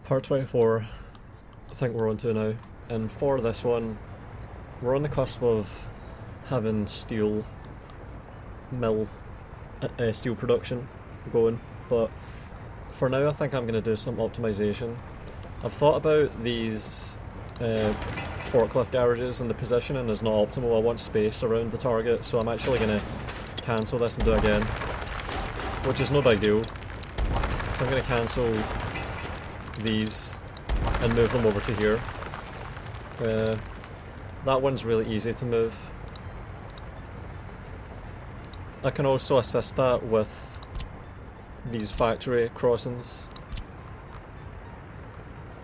Part 24, I think we're on to now, and for this one, we're on the cusp of having steel production going, but for now I think I'm going to do some optimization. I've thought about these forklift garages, and the positioning is not optimal. I want space around the target, so I'm actually going to cancel this and do it again, which is no big deal. So I'm going to cancel these and move them over to here. That one's really easy to move. I can also assist that with these factory crossings.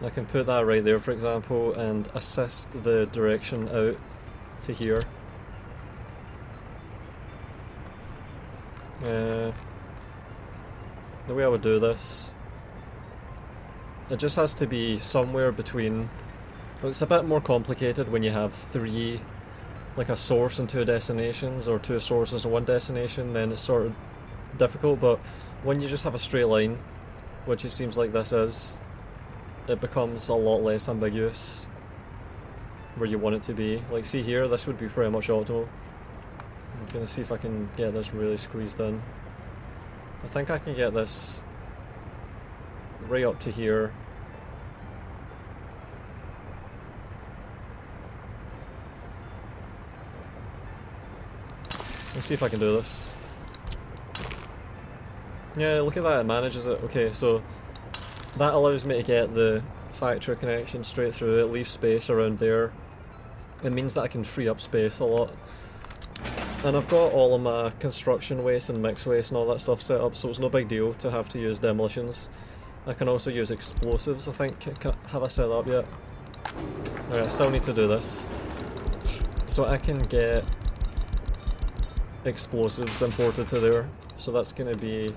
I can put that right there, for example, and assist the direction out to here. The way I would do this, it just has to be somewhere between. Well, it's a bit more complicated when you have three, like a source and two destinations, or two sources and one destination, then it's sort of difficult, but when you just have a straight line, which it seems like this is, it becomes a lot less ambiguous where you want it to be. Like, see here, this would be pretty much optimal. I'm gonna see if I can get this really squeezed in. I think I can get this right up to here. Let's see if I can do this. Yeah, look at that, it manages it. Okay, so that allows me to get the factory connection straight through. It leaves space around there. It means that I can free up space a lot. And I've got all of my construction waste and mixed waste and all that stuff set up, so it's no big deal to have to use demolitions. I can also use explosives, I think. Have I set that up yet? Alright, I still need to do this. So I can get explosives imported to there. So that's going to be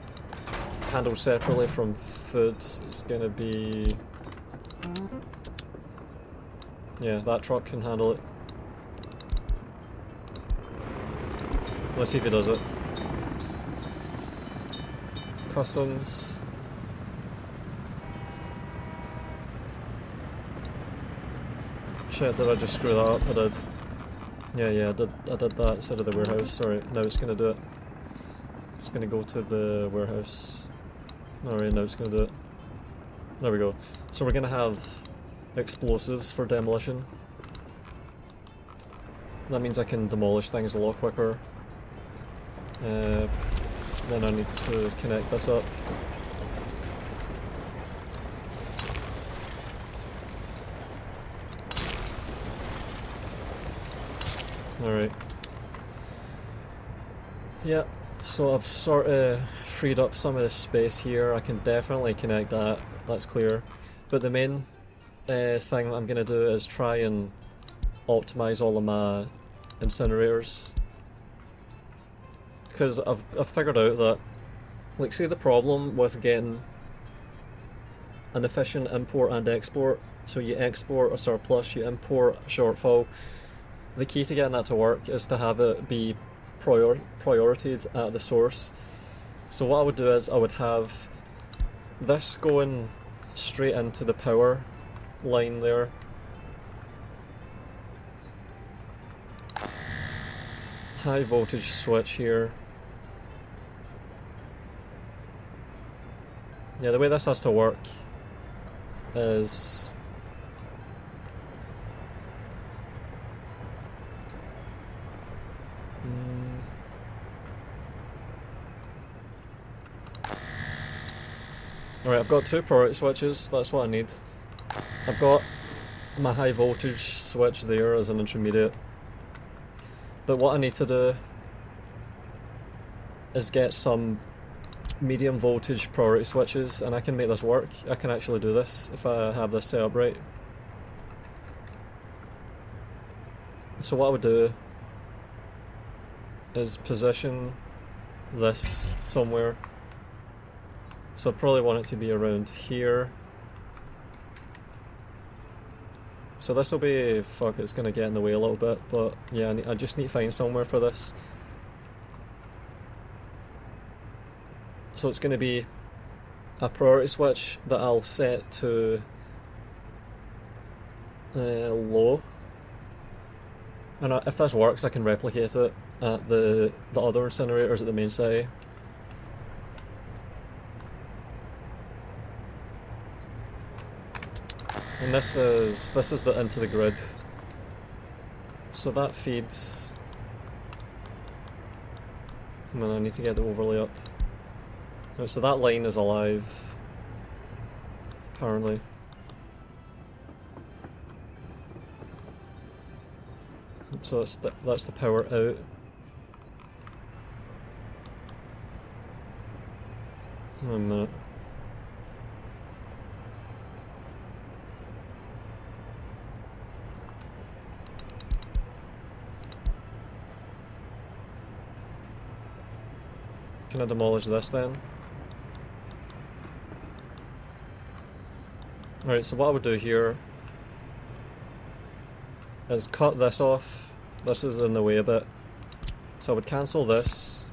handled separately from food. It's going to be... yeah, that truck can handle it. Let's see if he does it. Customs. Shit, did I just screw that up? I did. Yeah, I did that instead of the warehouse. Sorry, now it's gonna do it. It's gonna go to the warehouse. Alright, now it's gonna do it. There we go. So we're gonna have explosives for demolition. That means I can demolish things a lot quicker. Then I need to connect this up. Alright. Yeah, so I've sort of freed up some of this space here. I can definitely connect that, that's clear. But the main thing I'm going to do is try and optimize all of my incinerators. Because I've figured out that, like, see the problem with getting an efficient import and export. So you export a surplus, you import a shortfall. The key to getting that to work is to have it be prioritized at the source. So what I would do is I would have this going straight into the power line there. High voltage switch here. Yeah, the way this has to work is alright, I've got two priority switches, that's what I need. I've got my high voltage switch there as an intermediate. But what I need to do is get some medium voltage priority switches, and I can make this work. I can actually do this if I have this set up right. So what I would do is position this somewhere. So I'd probably want it to be around here. So this will be, fuck, it's going to get in the way a little bit, but yeah, I just need to find somewhere for this. So it's going to be a priority switch that I'll set to low. And if this works, I can replicate it at the other incinerators at the main site. And this is the into the grid. So that feeds. And then I need to get the overlay up. Oh, so that line is alive, apparently. So that's the power out. A minute. Can I demolish this then? Alright, so what I would do here is cut this off. This is in the way a bit. So I would cancel this.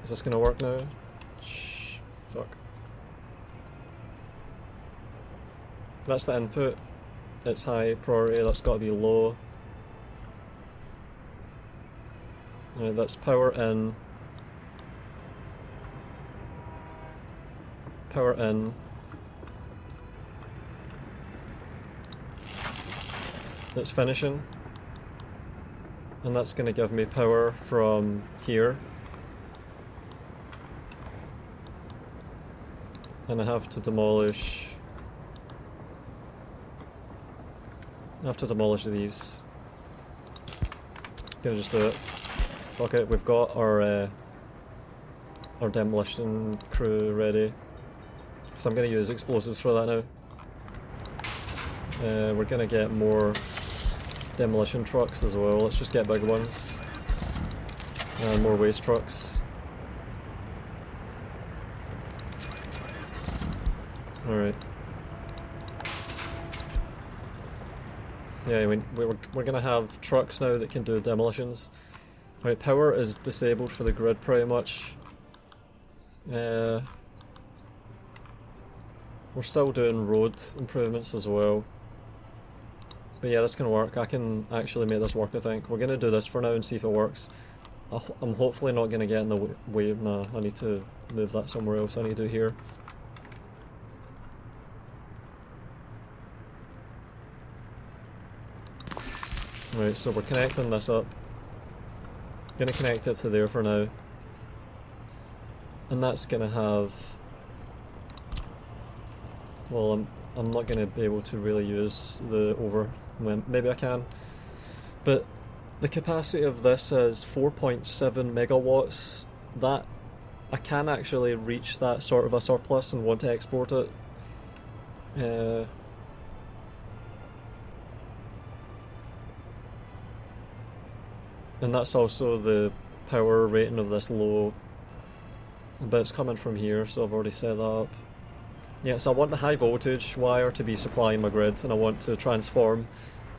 Is this gonna work now? Fuck. That's the input. It's high priority, that's gotta be low. Alright, that's power in. Power in. It's finishing. And that's going to give me power from here. And I have to demolish... I have to demolish these. Gonna just do it. Fuck it, we've got our demolition crew ready. So I'm going to use explosives for that now. We're going to get more demolition trucks as well. Let's just get big ones. And more waste trucks. Alright. Yeah, we're going to have trucks now that can do demolitions. Alright, power is disabled for the grid pretty much. We're still doing road improvements as well. But yeah, this can work. I can actually make this work, I think. We're going to do this for now and see if it works. I'm hopefully not going to get in the way. Nah, I need to move that somewhere else. I need to do here. Right, so we're connecting this up. Going to connect it to there for now. And that's going to have... Well, I'm not going to be able to really use the over... Maybe I can. But the capacity of this is 4.7 megawatts. That... I can actually reach that sort of a surplus and want to export it. And that's also the power rating of this low. But it's coming from here, so I've already set that up. Yeah, so I want the high voltage wire to be supplying my grid, and I want to transform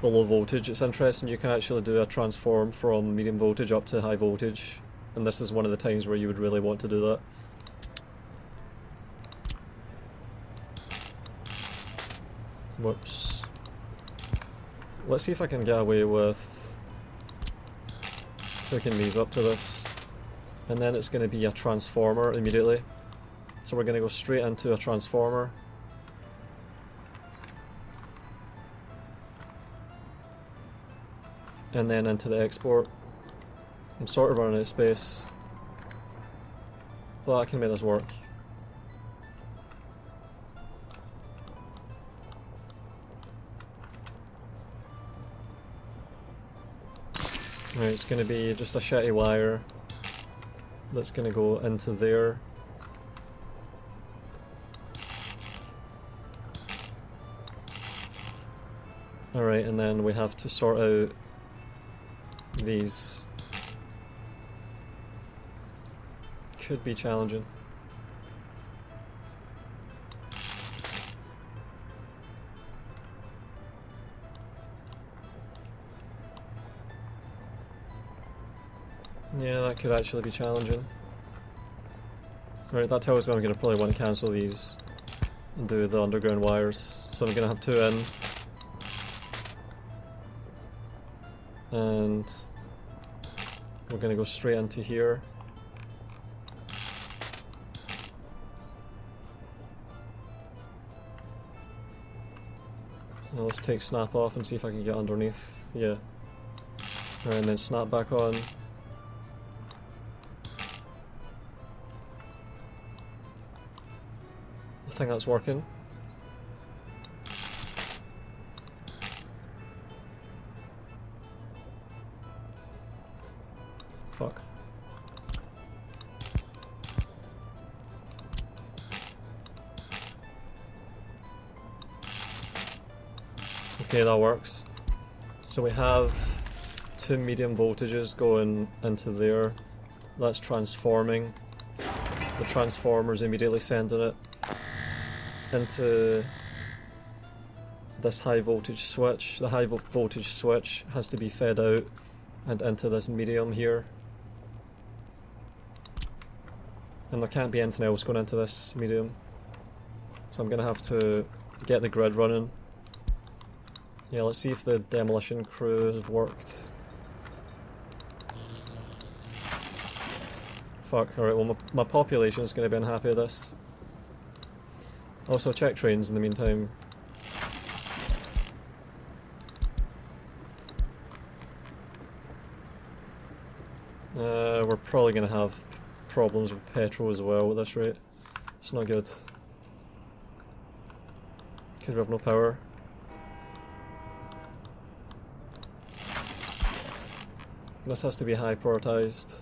the low voltage. It's interesting, you can actually do a transform from medium voltage up to high voltage, and this is one of the times where you would really want to do that. Whoops. Let's see if I can get away with hooking these up to this. And then it's going to be a transformer immediately. So we're going to go straight into a transformer. And then into the export. I'm sort of running out of space. But I can make this work. Right, it's going to be just a shitty wire that's going to go into there. Alright, and then we have to sort out these. Could be challenging. Yeah, that could actually be challenging. Right, that tells me I'm going to probably want to cancel these and do the underground wires. So I'm going to have two in. And we're going to go straight into here. Now let's take snap off and see if I can get underneath. Yeah. Alright, and then snap back on. I think that's working. Fuck. Okay, that works. So we have 2 medium voltages going into there. That's transforming. The transformer's immediately sending it into this high voltage switch. The high voltage switch has to be fed out and into this medium here. And there can't be anything else going into this medium. So I'm going to have to get the grid running. Yeah, let's see if the demolition crew has worked. Fuck, alright, well my population's going to be unhappy with this. Also check trains in the meantime. We're probably going to have problems with petrol as well at this rate. It's not good. Because we have no power. This has to be high prioritised.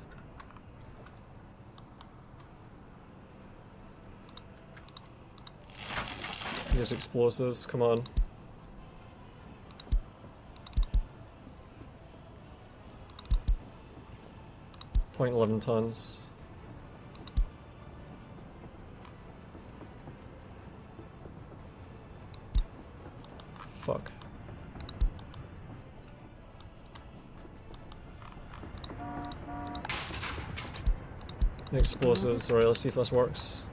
Use explosives, come on. .11 tons. Fuck. Explosives, alright, let's see if this works.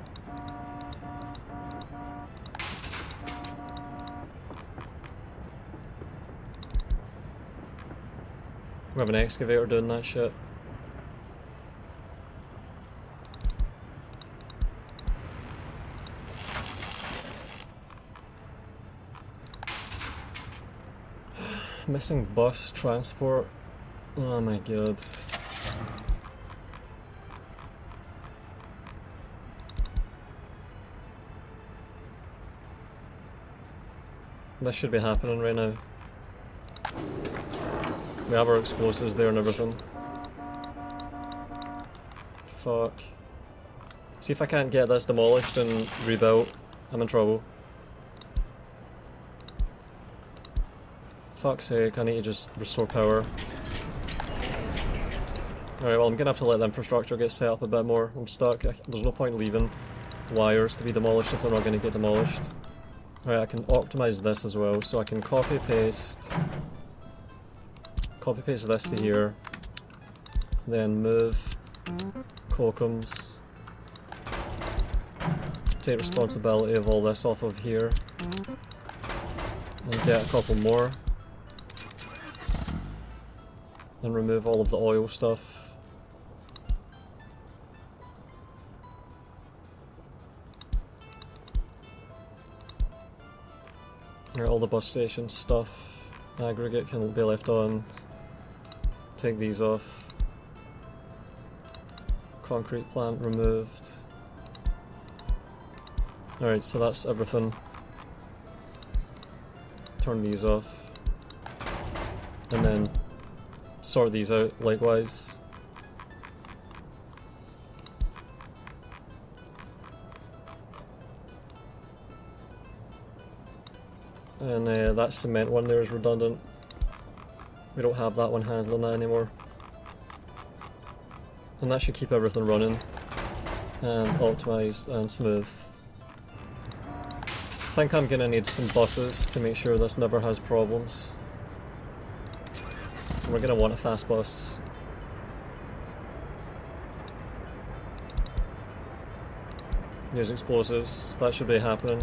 We have an excavator doing that shit. Missing bus transport. Oh my god. This should be happening right now. We have our explosives there and everything. Fuck. See if I can't get this demolished and rebuilt. I'm in trouble. Fuck's sake, I need to just restore power. Alright, well I'm gonna have to let the infrastructure get set up a bit more. I'm stuck. There's no point leaving wires to be demolished if they're not gonna get demolished. Alright, I can optimize this as well, so I can copy paste this to here, then move Kokums, take responsibility of all this off of here, and get a couple more, and remove all of the oil stuff. Alright, all the bus station stuff, aggregate can be left on. Take these off. Concrete plant removed. Alright, so that's everything. Turn these off. And then sort these out likewise. And that cement one there is redundant. We don't have that one handling that anymore. And that should keep everything running and optimised and smooth. I think I'm gonna need some buses to make sure this never has problems. And we're gonna want a fast bus. Use explosives, that should be happening.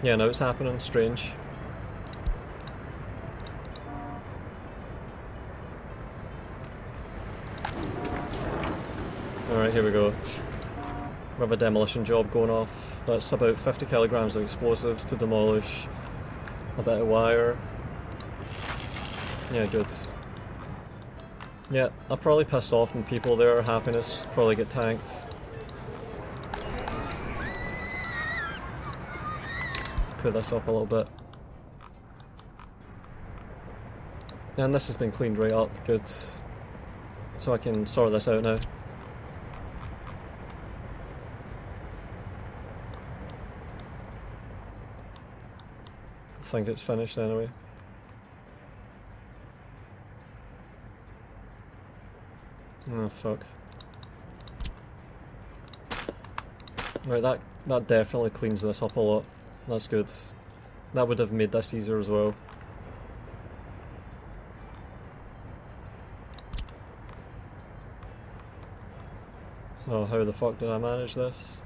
Yeah, no, it's happening, strange. Right, here we go. We have a demolition job going off. That's about 50 kilograms of explosives to demolish. A bit of wire. Yeah, good. Yeah, I probably pissed off some people there. Happiness probably get tanked. Put this up a little bit. And this has been cleaned right up, good. So I can sort this out now. I think it's finished anyway. Oh fuck. Right, that definitely cleans this up a lot. That's good. That would have made this easier as well. Oh, how the fuck did I manage this?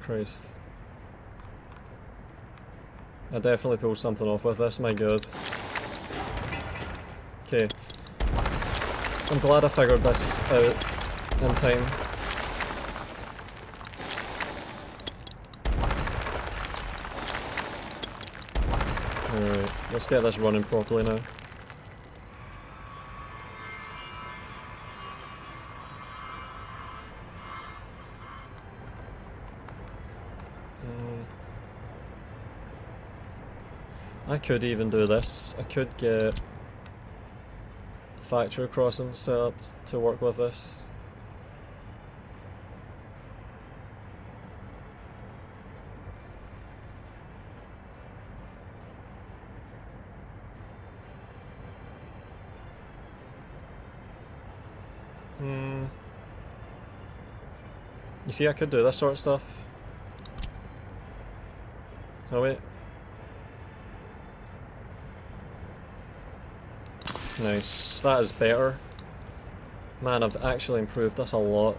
Christ. I definitely pulled something off with this, my god. Okay. I'm glad I figured this out in time. Alright, let's get this running properly now. I could even do this. I could get a factory crossing set up to work with this. You see, I could do this sort of stuff. Oh wait. Nice. That is better. Man, I've actually improved this a lot.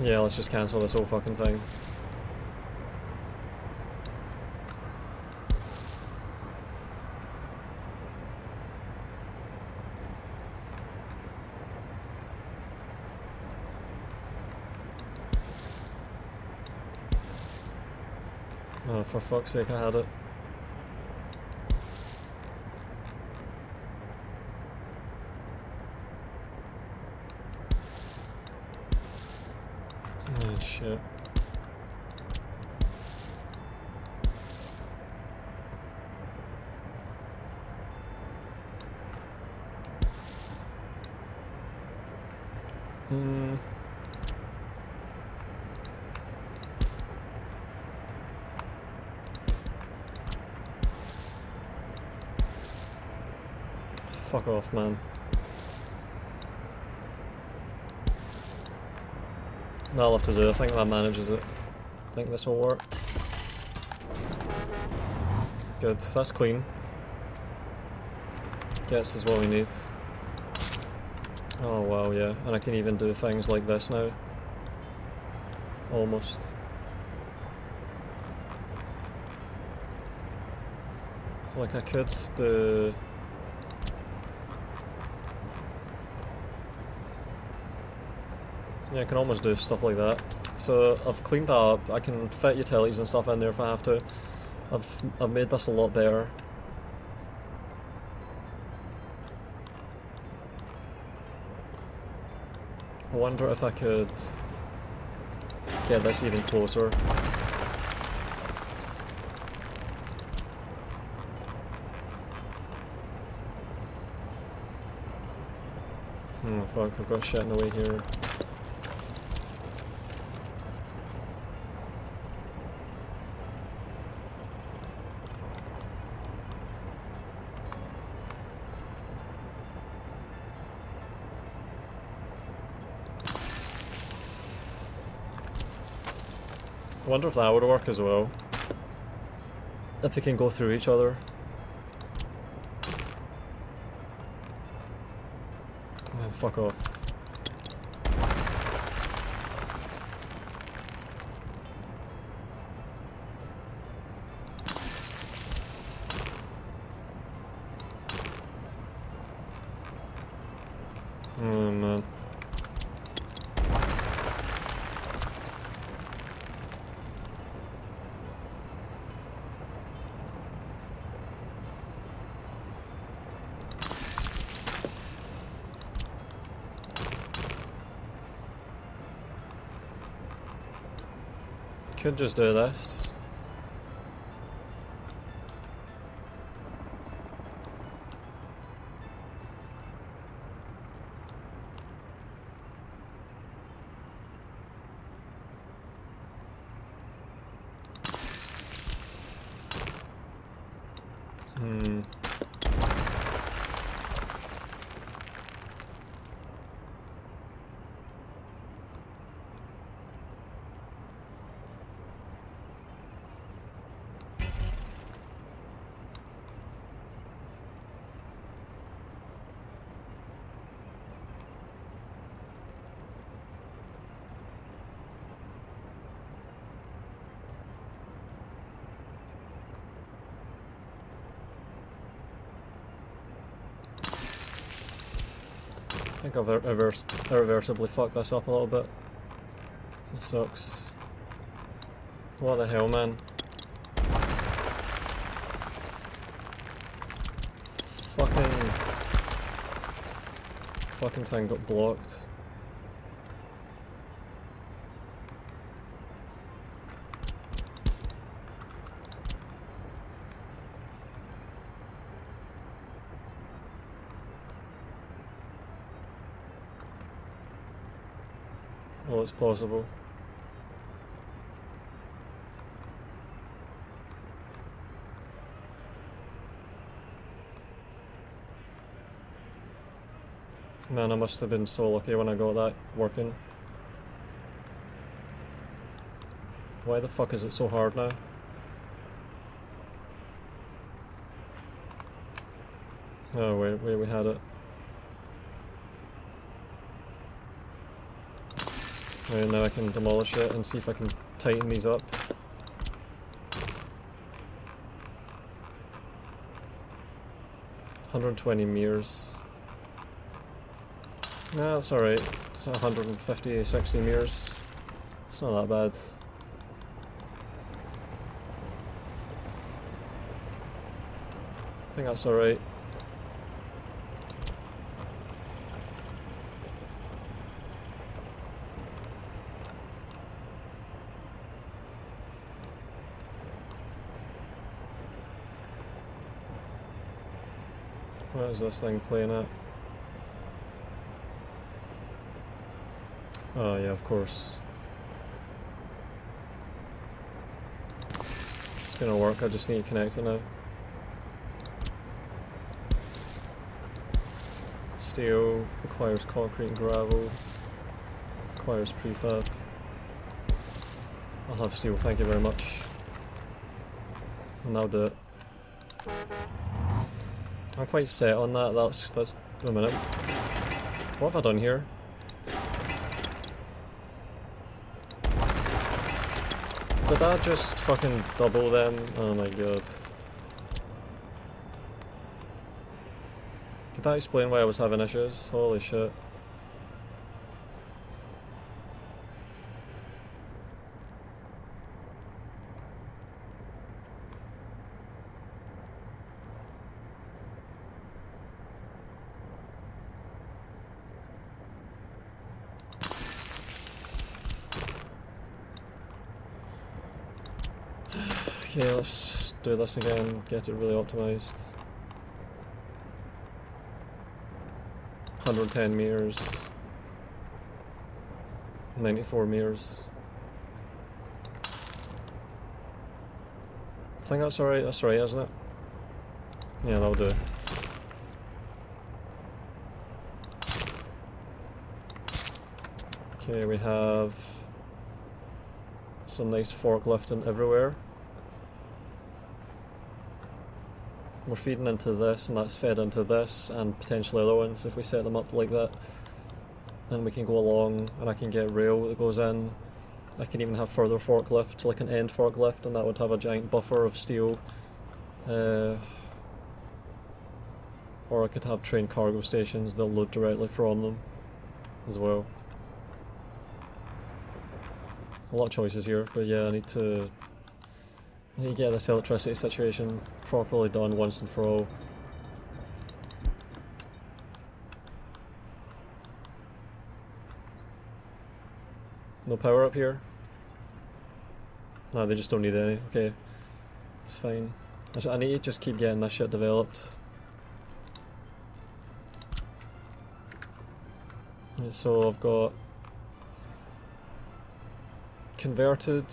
Yeah, let's just cancel this whole fucking thing. Oh, for fuck's sake, I had it. Oh, shit. Fuck off, man. That'll have to do. I think that manages it. I think this will work. Good. That's clean. Gets us what we need. Oh wow, yeah. And I can even do things like this now. Almost. Like I could do... Yeah, I can almost do stuff like that. So I've cleaned that up. I can fit utilities and stuff in there if I have to. I've made this a lot better. I wonder if I could get this even closer. Oh fuck, I've got shit in the way here. I wonder if that would work as well. If they can go through each other. Oh, fuck off. Oh man. Could just do this. I think I've irreversibly fucked this up a little bit. It sucks. What the hell, man? Fucking thing got blocked. Oh, it's possible. Man, I must have been so lucky when I got that working. Why the fuck is it so hard now? Oh wait, we had it. Right, now I can demolish it and see if I can tighten these up. $120 meters. Nah, that's alright. It's 150, 60 meters. It's not that bad. I think that's alright. What is this thing playing at? Oh yeah, of course. It's gonna work, I just need to connect it now. Steel requires concrete and gravel. Requires prefab. I'll have steel, thank you very much. And that'll do it. I'm quite set on that. That's a minute. What have I done here? Did I just fucking double them? Oh my god. Could that explain why I was having issues? Holy shit. Okay, let's do this again, get it really optimized. 110 meters. 94 meters. I think that's alright, isn't it? Yeah, that'll do. Okay, we have some nice forklifting everywhere. We're feeding into this, and that's fed into this, and potentially other ones if we set them up like that. And we can go along, and I can get rail that goes in. I can even have further forklifts, like an end forklift, and that would have a giant buffer of steel. Or I could have train cargo stations that load directly from them as well. A lot of choices here, but yeah, I need to get this electricity situation properly done once and for all. No power up here? No, they just don't need any. Okay, it's fine. I need to just keep getting this shit developed. Right, so I've got converted,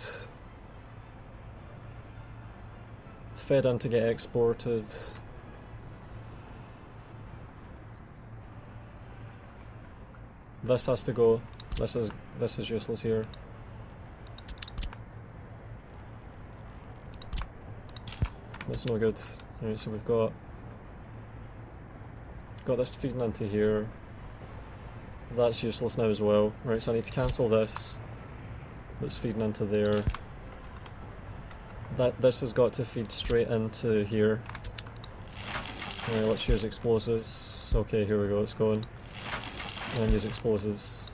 fed in to get exported. This has to go. This is useless here. That's no good. Right, so we've got this feeding into here. That's useless now as well. Right, so I need to cancel this. That's feeding into there. This has got to feed straight into here. Right, let's use explosives. Okay, here we go, it's going. And use explosives.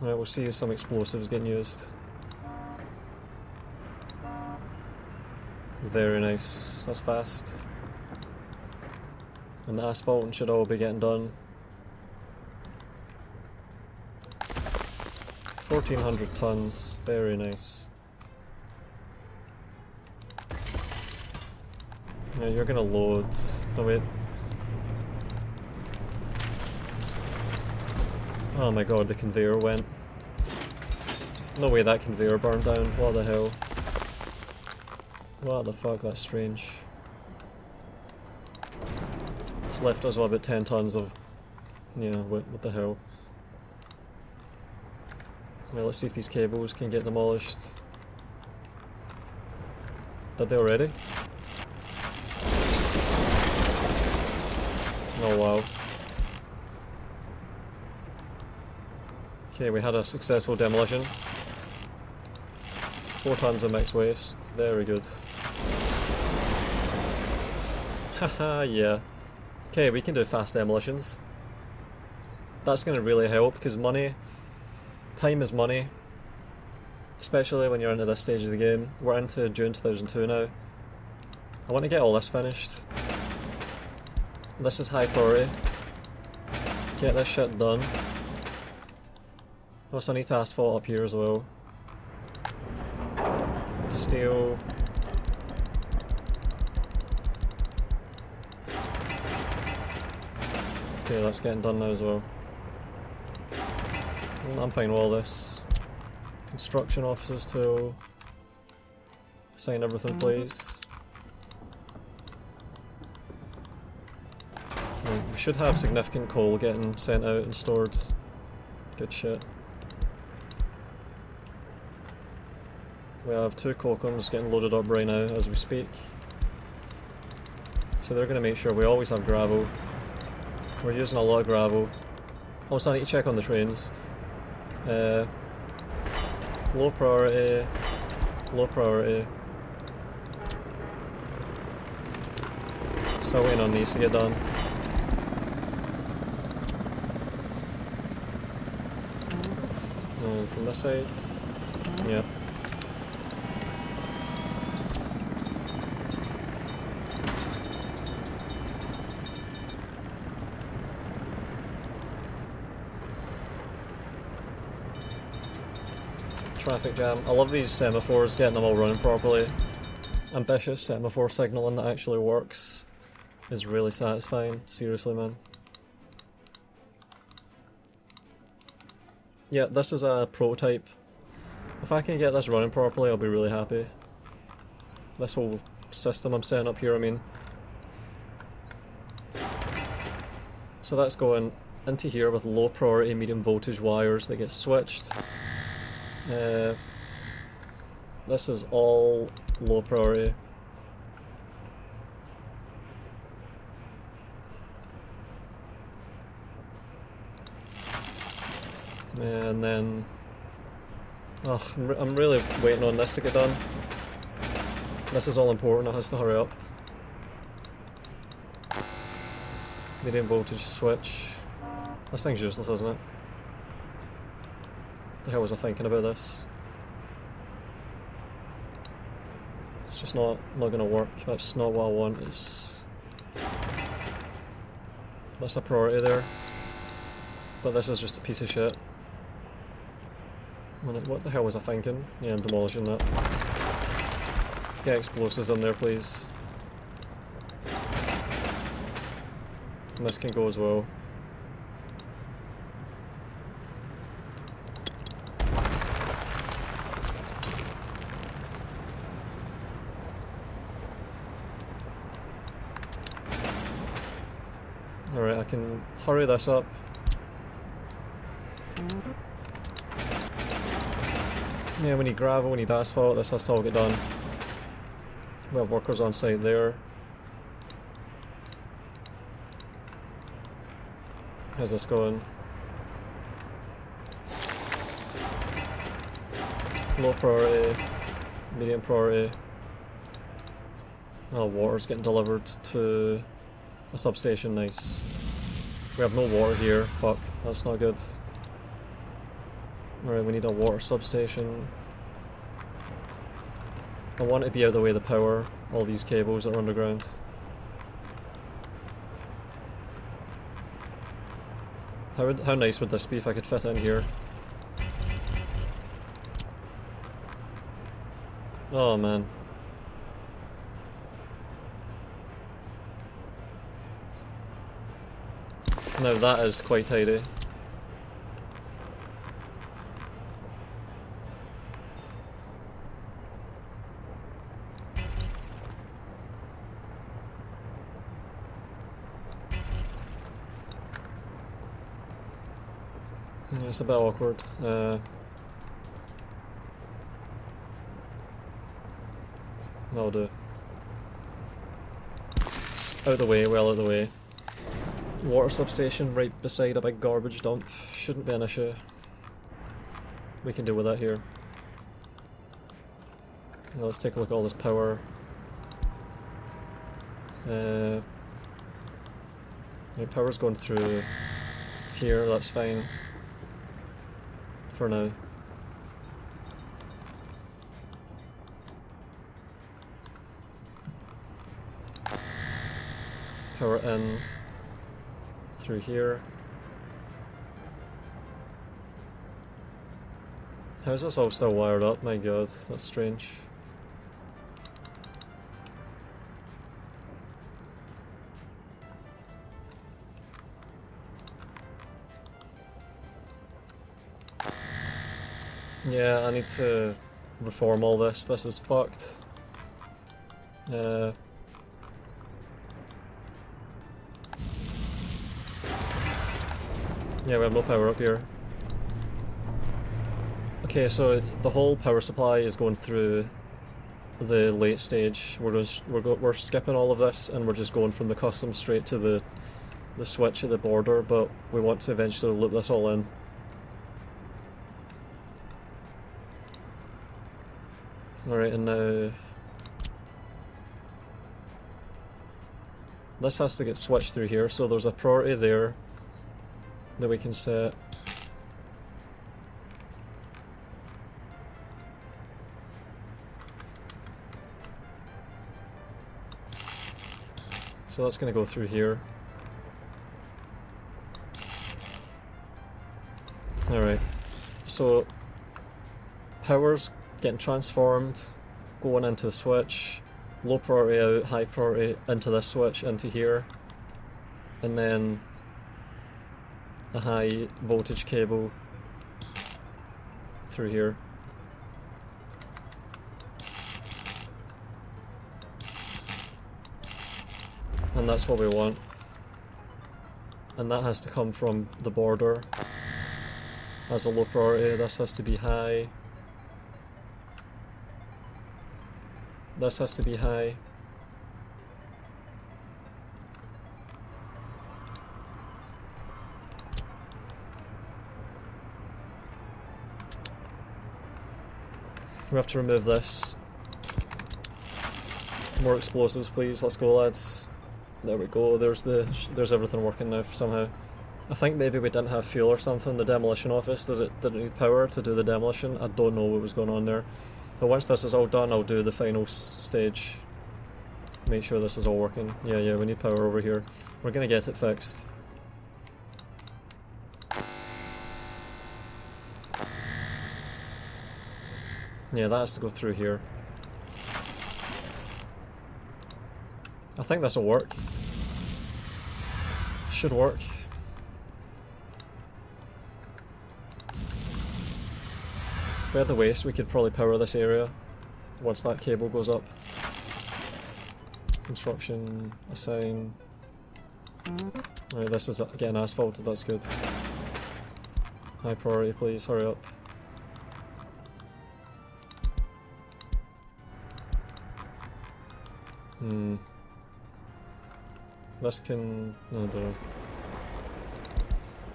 Right, we'll see some explosives getting used. Very nice, that's fast. And the asphalt should all be getting done. 1400 tons, very nice. Yeah, you're gonna load. Oh wait. Oh my god, the conveyor went. No way that conveyor burned down, what the hell. What the fuck, that's strange. It's left us with about 10 tons of... yeah, what the hell. Well, let's see if these cables can get demolished. Did they already? Oh wow. Okay, we had a successful demolition. 4 tons of mixed waste, very good. Haha, yeah. Okay, we can do fast demolitions. That's going to really help, because money... time is money. Especially when you're into this stage of the game. We're into June 2002 now. I want to get all this finished. This is high priority. Get this shit done. Also need to asphalt up here as well. Steel. Okay, that's getting done now as well. I'm fine with all this. Construction officers too. Sign everything please. Right, we should have significant coal getting sent out and stored. Good shit. We have 2 cocoms getting loaded up right now as we speak. So they're going to make sure we always have gravel. We're using a lot of gravel. Also I need to check on the trains. Low priority. Low priority. Still waiting on these to get done. From this side. Yep. Traffic jam. I love these semaphores, getting them all running properly. Ambitious semaphore signalling that actually works is really satisfying. Seriously, man. Yeah, this is a prototype. If I can get this running properly, I'll be really happy. This whole system I'm setting up here, I mean. So that's going into here with low priority medium voltage wires that get switched. This is all low priority. And then, I'm really waiting on this to get done. This is all important, it has to hurry up. Medium voltage switch. This thing's useless, isn't it? The hell was I thinking about this? It's just not gonna work. That's not what I want. That's a priority there. But this is just a piece of shit. What the hell was I thinking? Yeah, I'm demolishing that. Get explosives in there, please. And this can go as well. Alright, I can hurry this up. Yeah, we need gravel, we need asphalt, this has to all get done. We have workers on site there. How's this going? Low priority, medium priority. Oh, water's getting delivered to a substation, nice. We have no water here, fuck, that's not good. Alright, we need a water substation. I want to be out of the way of the power, all these cables that are underground. How nice would this be if I could fit in here? Oh man. Now that is quite tidy. It's a bit awkward. That'll do. Out of the way, well out of the way. Water substation right beside a big garbage dump. Shouldn't be an issue. We can deal with that here. Now let's take a look at all this power. Yeah, power's going through here, that's fine. For now. Power in through here. How is this all still wired up? My god, that's strange. Yeah, I need to reform all this. This is fucked. Yeah, we have no power up here. Okay, so the whole power supply is going through the late stage. We're skipping all of this and we're just going from the custom straight to the switch at the border, but we want to eventually loop this all in. Alright, and now this has to get switched through here, so there's a priority there that we can set. So that's going to go through here. Alright, so power's getting transformed, going into the switch, low priority out, high priority into this switch, into here, and then a high voltage cable through here. And that's what we want. And that has to come from the border as a low priority, this has to be high. This has to be high. We have to remove this. More explosives, please. Let's go, lads. There we go. There's everything working now somehow. I think maybe we didn't have fuel or something. The demolition office didn't need power to do the demolition. I don't know what was going on there. But once this is all done, I'll do the final stage. Make sure this is all working. Yeah, we need power over here. We're gonna get it fixed. Yeah, that has to go through here. I think this will work. Should work. If we had the waste, we could probably power this area once that cable goes up. Construction, assign. Right, this is getting asphalted, that's good. High priority, please, hurry up. This can... no, I don't know.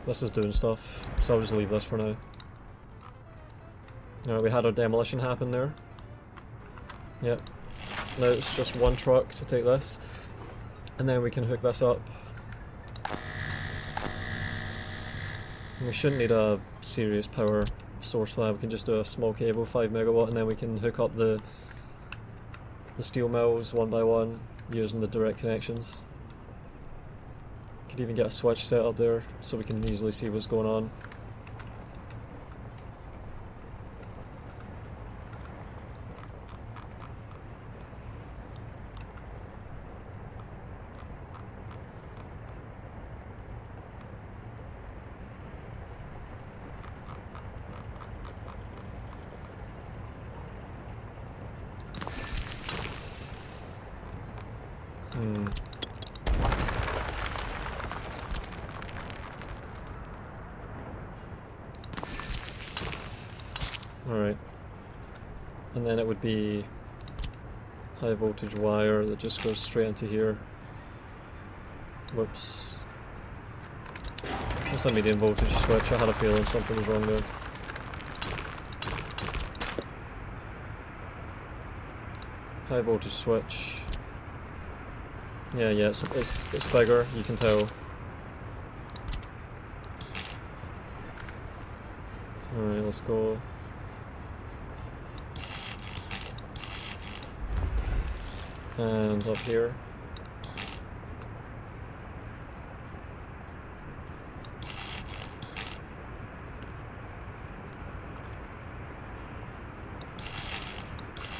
This is doing stuff, so I'll just leave this for now. Alright, we had our demolition happen there. Yep. Now it's just one truck to take this, and then we can hook this up. We shouldn't need a serious power source for that. We can just do a small cable, 5 megawatt, and then we can hook up the steel mills one by one using the direct connections. Could even get a switch set up there so we can easily see what's going on. Alright. And then it would be high voltage wire that just goes straight into here. Whoops. That's a medium voltage switch. I had a feeling something was wrong there. High voltage switch. Yeah, it's bigger, you can tell. Alright, let's go. And up here.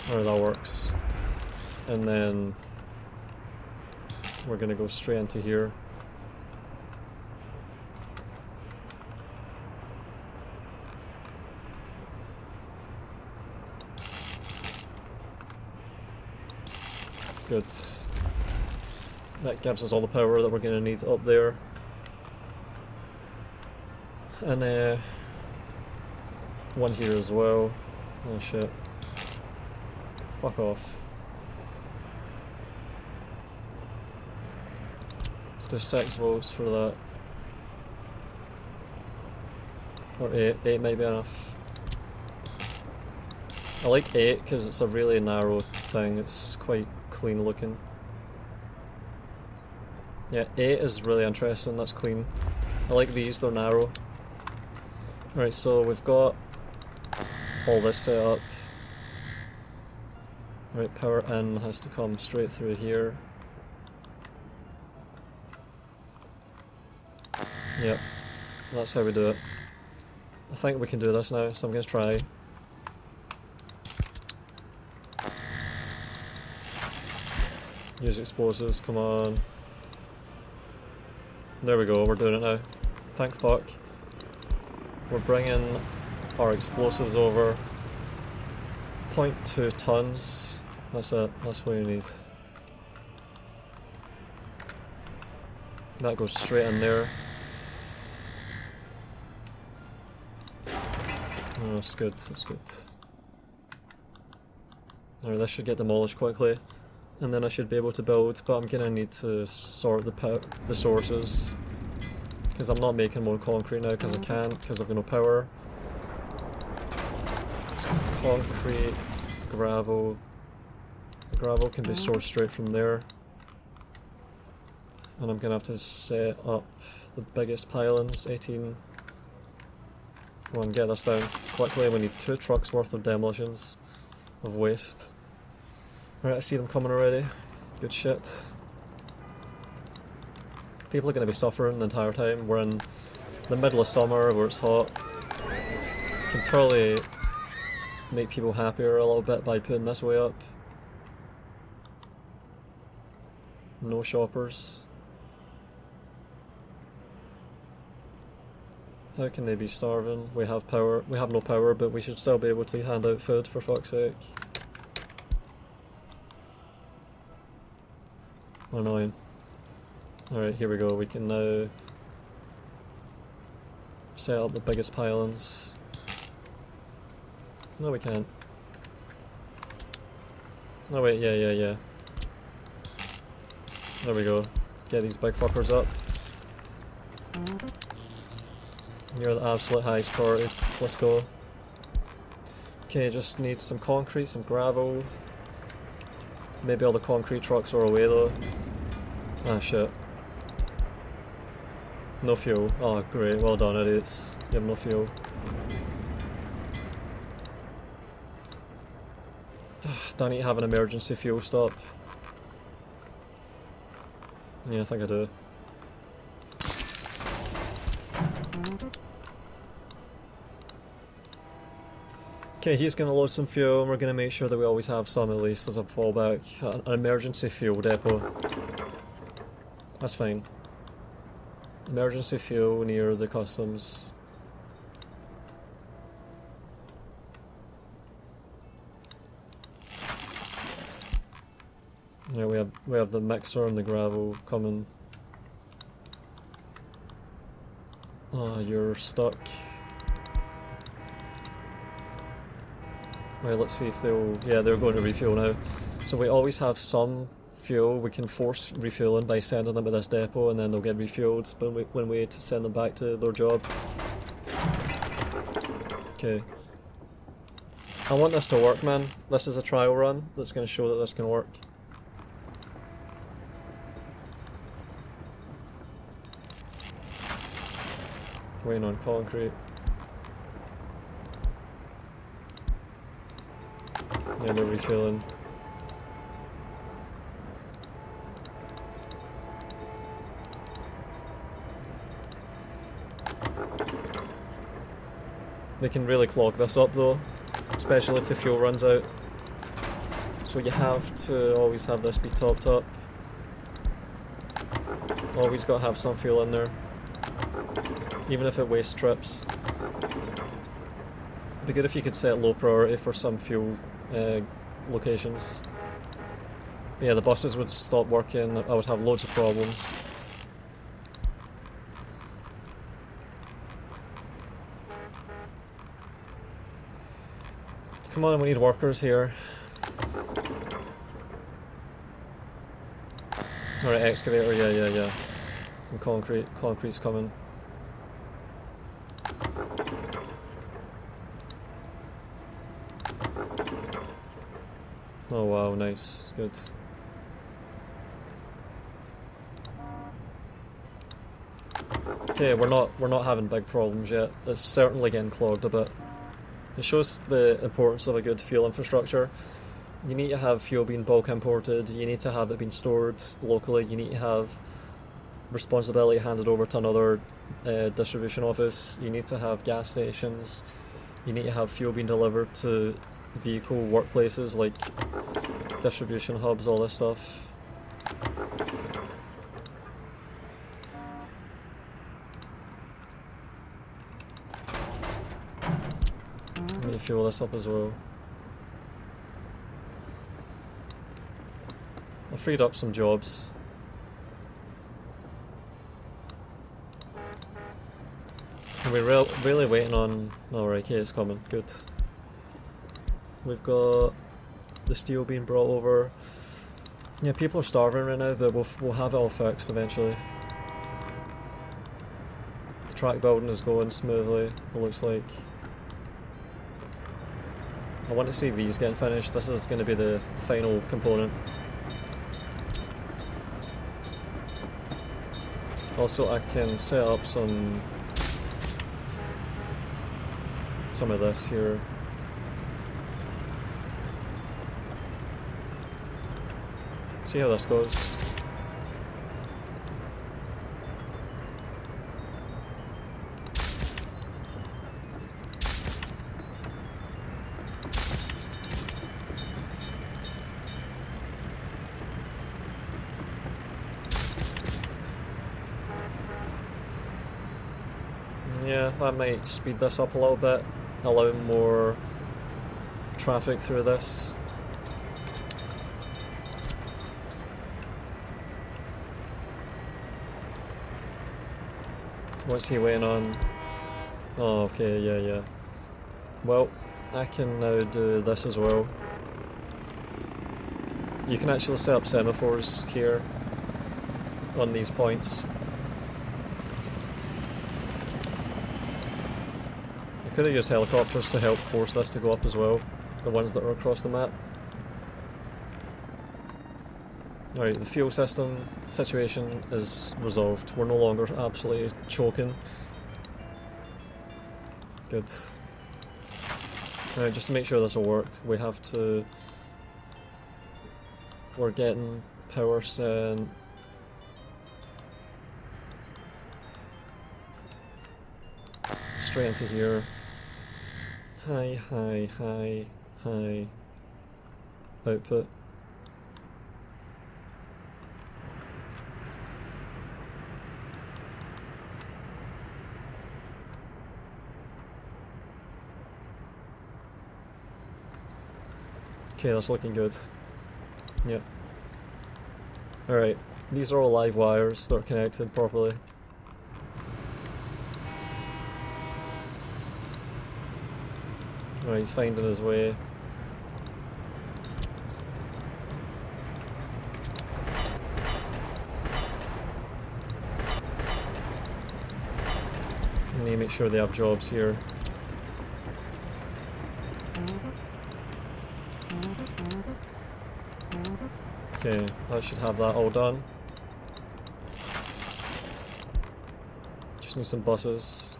Alright, that works. And then we're gonna go straight into here. Good. That gives us all the power that we're going to need up there. And one here as well. Oh shit. Fuck off. Let's do 6 volts for that. Or 8. 8 might be enough. I like 8 because it's a really narrow thing. It's quite clean looking. Yeah, 8 is really interesting, that's clean. I like these, they're narrow. Alright, so we've got all this set up. Right, power in has to come straight through here. Yep, that's how we do it. I think we can do this now, so I'm going to try. Use explosives, come on. There we go, we're doing it now. Thank fuck. We're bringing our explosives over. 0.2 tons. That's it, that's what you need. That goes straight in there. Oh, that's good, that's good. Alright, this should get demolished quickly, and then I should be able to build, but I'm gonna need to sort the sources, because I'm not making more concrete now because I can't, because I've got no power. So concrete, gravel. The gravel can be sourced straight from there. And I'm gonna have to set up the biggest pylons, 18. Come on, get this down quickly. We need 2 trucks worth of demolitions, of waste. Alright, I see them coming already. Good shit. People are going to be suffering the entire time. We're in the middle of summer where it's hot. Can probably make people happier a little bit by putting this way up. No shoppers. How can they be starving? We have power. We have no power, but we should still be able to hand out food, for fuck's sake. Annoying. Alright, here we go. We can now set up the biggest pylons. No, we can't. Oh wait, yeah. There we go. Get these big fuckers up. You're the absolute highest priority. Let's go. Okay, just need some concrete, some gravel. Maybe all the concrete trucks are away though. Ah shit. No fuel. Oh great, well done idiots. You have no fuel. Do I need to have an emergency fuel stop? Yeah, I think I do. Okay, he's going to load some fuel and we're going to make sure that we always have some at least as a fallback. An emergency fuel depot. That's fine. Emergency fuel near the customs. Yeah, we have the mixer and the gravel coming. Oh, you're stuck. Right, let's see if they'll... Yeah, they're going to refuel now. So we always have some fuel. We can force refueling by sending them to this depot and then they'll get refueled when we send them back to their job. Okay. I want this to work, man. This is a trial run that's going to show that this can work. Waiting on concrete. Yeah, they're refueling. They can really clog this up though, especially if the fuel runs out. So you have to always have this be topped up. Always got to have some fuel in there, even if it wastes trips. It'd be good if you could set low priority for some fuel locations. But yeah, the buses would stop working, I would have loads of problems. Come on, we need workers here. Alright, excavator, yeah. And concrete's coming. Oh wow, nice, good. Okay, we're not having big problems yet. It's certainly getting clogged a bit. It shows the importance of a good fuel infrastructure. You need to have fuel being bulk imported, you need to have it being stored locally, you need to have responsibility handed over to another distribution office, you need to have gas stations, you need to have fuel being delivered to vehicle workplaces like distribution hubs, all this stuff. Let me fuel this up as well. I freed up some jobs. And we're really waiting on... Alright, okay, it's coming, good. We've got the steel being brought over. Yeah, people are starving right now, but we'll have it all fixed eventually. The track building is going smoothly, it looks like. I want to see these getting finished. This is going to be the final component. Also, I can set up some of this here. See how this goes. Yeah, that might speed this up a little bit, allow more traffic through this. What's he waiting on? Oh, okay, yeah. Well, I can now do this as well. You can actually set up semaphores here on these points. I could have used helicopters to help force this to go up as well, the ones that are across the map. Alright, the fuel system situation is resolved. We're no longer absolutely choking. Good. Alright, just to make sure this will work, we have to... We're getting power sent... straight into here. High output. Okay, that's looking good. Yep. Alright, these are all live wires that are connected properly. Alright, he's finding his way. I need to make sure they have jobs here. Okay, I should have that all done. Just need some buses.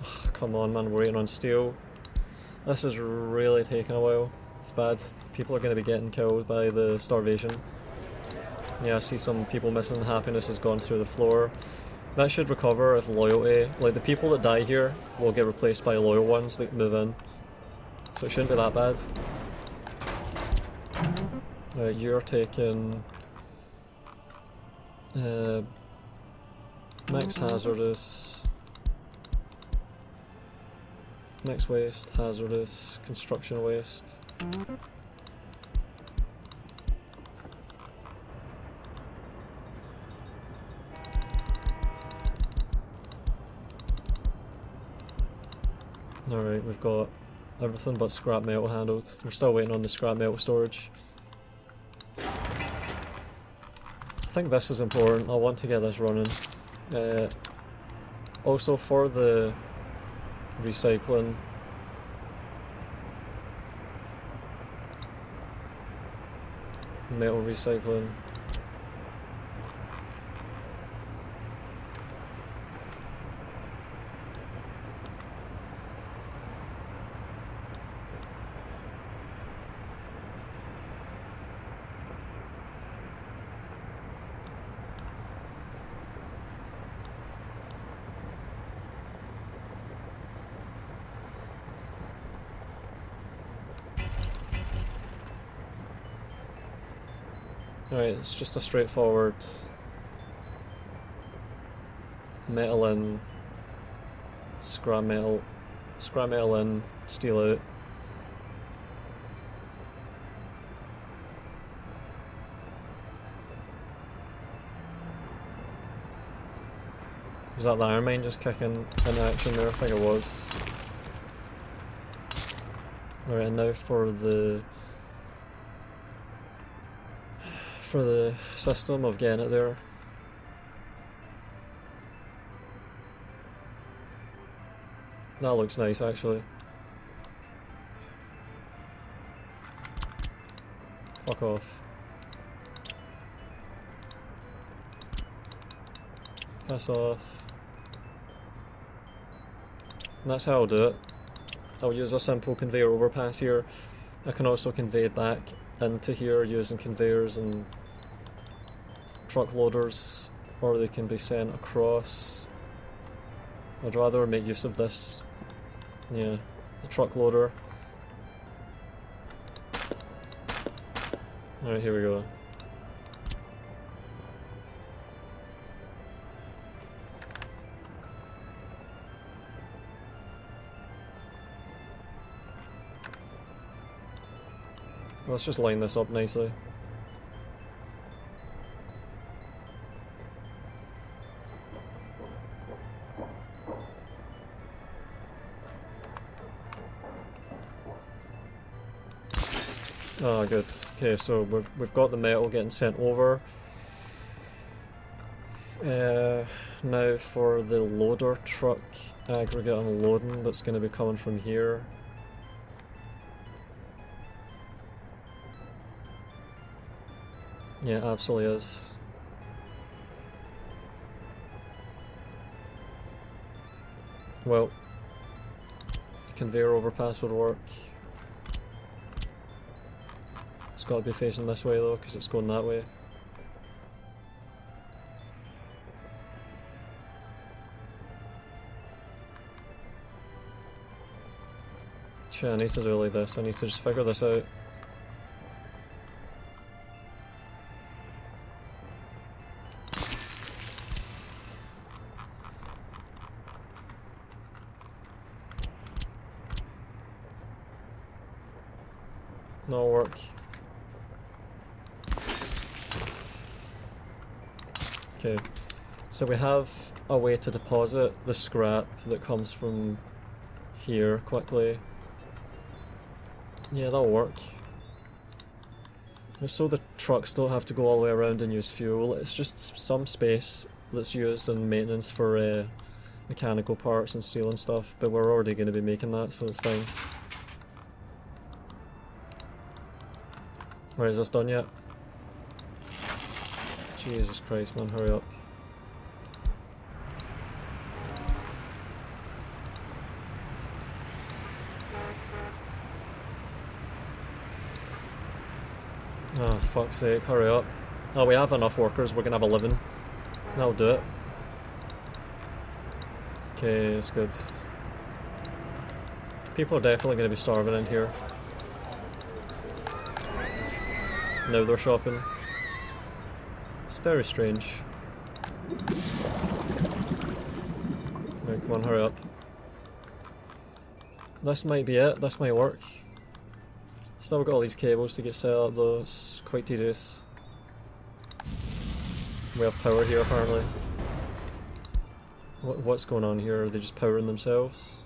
Ugh, come on man, we're waiting on steel. This is really taking a while. It's bad. People are going to be getting killed by the starvation. Yeah, I see some people missing. Happiness has gone through the floor. That should recover if loyalty, like the people that die here will get replaced by loyal ones that move in. So it shouldn't be that bad. Right, you're taking max hazardous, max waste, hazardous, construction waste. Alright, we've got everything but scrap metal handled. We're still waiting on the scrap metal storage. I think this is important. I want to get this running. Also for the recycling, metal recycling. Alright, it's just a straightforward metal in, scrap metal in, steel out. Was that the iron mine just kicking into action there? I think it was. Alright, and now for the system of getting it there. That looks nice actually. Fuck off. Piss off. And that's how I'll do it. I'll use a simple conveyor overpass here. I can also convey back into here using conveyors and truck loaders, or they can be sent across. I'd rather make use of this, yeah, the truck loader. Alright, here we go. Let's just line this up nicely. Oh, good. Okay, so we've got the metal getting sent over. Now for the loader truck aggregate unloading that's going to be coming from here. Yeah, absolutely is. Well, conveyor overpass would work. It's got to be facing this way though, because it's going that way. Shit, I need to do like this. I need to just figure this out. That'll work. Okay, so we have a way to deposit the scrap that comes from here quickly. Yeah, that'll work. Just so the trucks don't have to go all the way around and use fuel, it's just some space that's used in maintenance for mechanical parts and steel and stuff, but we're already going to be making that, so it's fine. Right, is this done yet? Jesus Christ, man, hurry up. Oh, fuck's sake, hurry up. Oh, we have enough workers, we're gonna have 11. That'll do it. Okay, that's good. People are definitely gonna be starving in here. Now they're shopping. It's very strange. Right, come on, hurry up. This might be it, this might work. Still got all these cables to get set up though, it's quite tedious. We have power here apparently. What's going on here? Are they just powering themselves?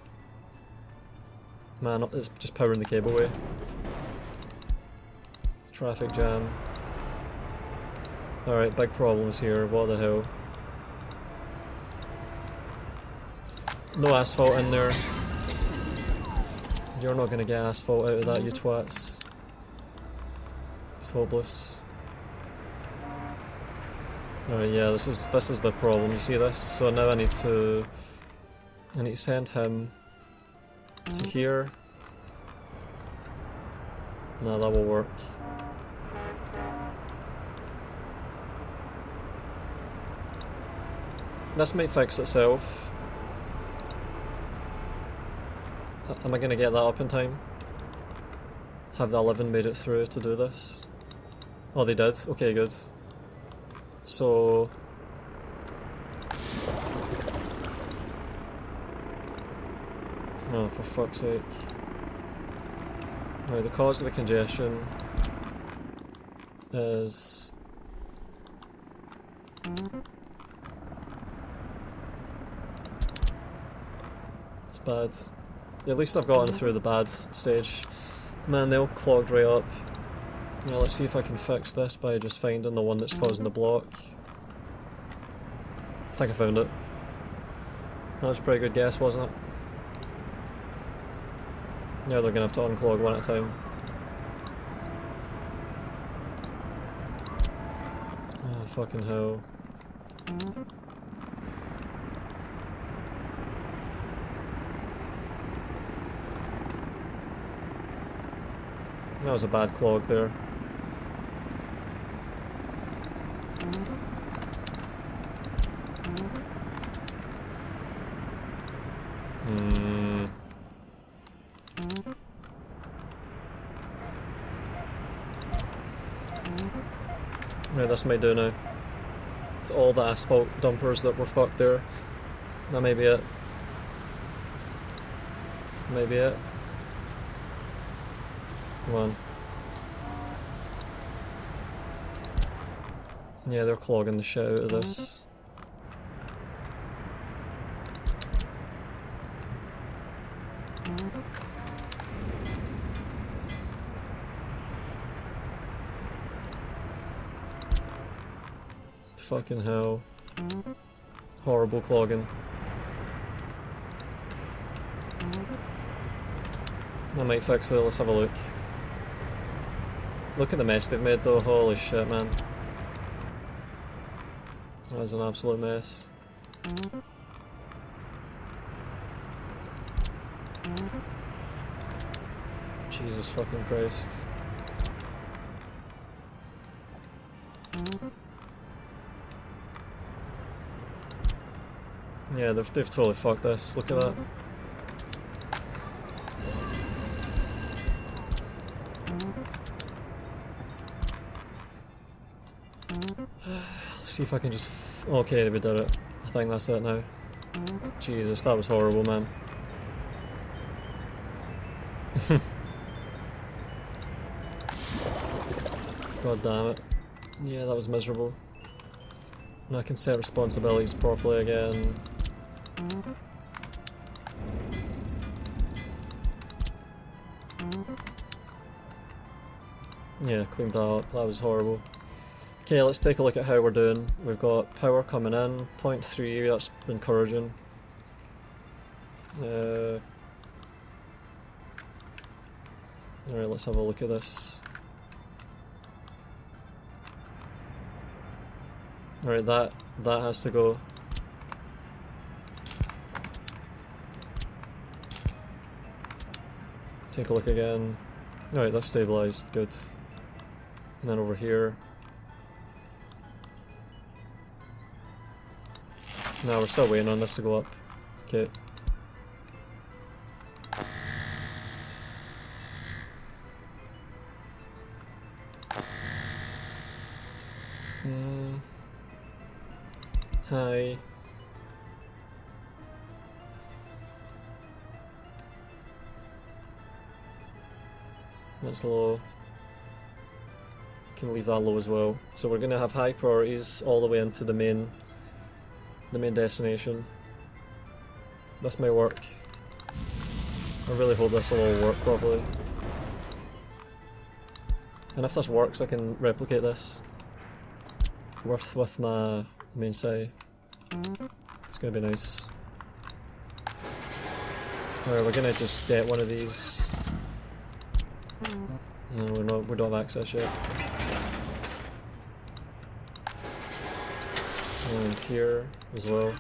Man, it's just powering the cableway. Traffic jam. Alright, big problems here, what the hell. No asphalt in there. You're not gonna get asphalt out of that, you twats. It's hopeless. Alright, yeah, this is the problem, you see this? So now I need to send him to here. No, that will work. This might fix itself. Am I gonna get that up in time? Have the 11 made it through to do this? Oh, they did? Okay, good. So... oh, for fuck's sake. Right, the cause of the congestion is... it's bad. At least I've gotten through the bad stage. Man, they all clogged right up. Now let's see if I can fix this by just finding the one that's causing the block. I think I found it. That was a pretty good guess, wasn't it? Now they're gonna have to unclog one at a time. Oh, fucking hell. That was a bad clog there. Right, this might do now. It's all the asphalt dumpers that were fucked there. That may be it. Maybe it. Come on. Yeah, they're clogging the shit out of this. Fucking hell. Horrible clogging. I might fix it, let's have a look. Look at the mess they've made though, holy shit man. That is an absolute mess. Jesus fucking Christ. Yeah, they've totally fucked this, look at that. See if I can just okay, we did it. I think that's it now. Jesus, that was horrible, man. God damn it. Yeah, that was miserable. Now I can set responsibilities properly again. Yeah, cleaned that up. That was horrible. Okay, let's take a look at how we're doing. We've got power coming in, 0.3, that's encouraging. Alright, let's have a look at this. Alright, that has to go. Take a look again. Alright, that's stabilised, good. And then over here. No, we're still waiting on this to go up. Okay. Hi. That's low. Can leave that low as well. So we're gonna have high priorities all the way into the main destination. This may work. I really hope this will all work properly. And if this works, I can replicate this with my main city. It's gonna be nice. Alright, we're gonna just get one of these. No, we don't have access yet. And here as well.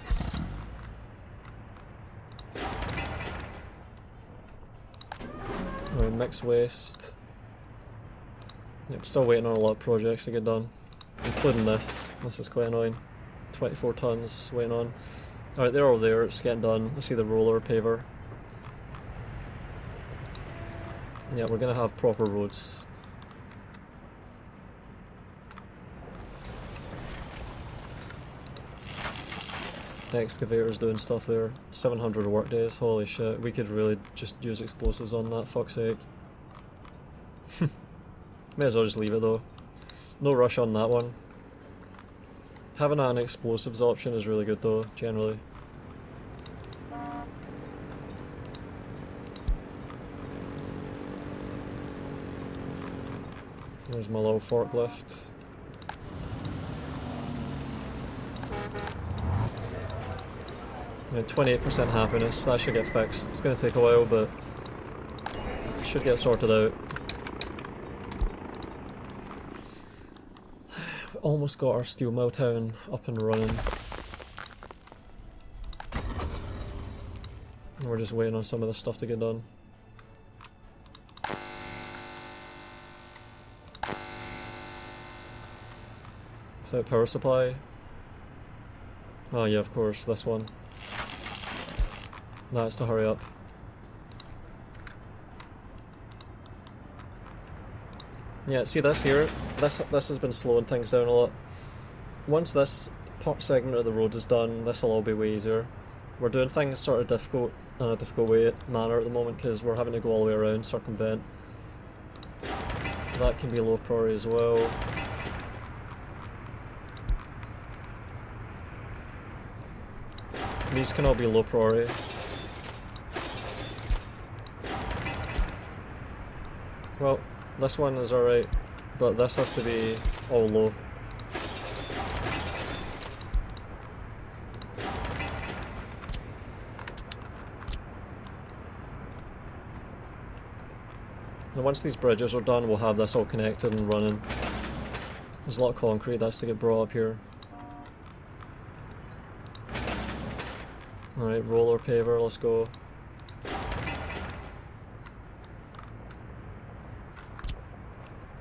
Alright, mixed waste. Yep, still waiting on a lot of projects to get done. Including this. This is quite annoying. 24 tons waiting on. Alright, they're all there, it's getting done. I see the roller paver. Yeah, we're gonna have proper roads. The excavator's doing stuff there. 700 work days, holy shit. We could really just use explosives on that, fuck's sake. May as well just leave it though. No rush on that one. Having an explosives option is really good though, generally. There's my little forklift. Yeah, 28% happiness, that should get fixed. It's going to take a while, but it should get sorted out. We almost got our steel mill town up and running. And we're just waiting on some of this stuff to get done. Without power supply. Oh yeah, of course, this one. That's to hurry up. Yeah, see this here? This has been slowing things down a lot. Once this segment of the road is done, this will all be way easier. We're doing things sort of difficult in a difficult manner at the moment because we're having to go all the way around, circumvent. That can be low priority as well. These can all be low priority. Well, this one is alright, but this has to be all low. And once these bridges are done, we'll have this all connected and running. There's a lot of concrete that's to get brought up here. Alright, roller paver, let's go.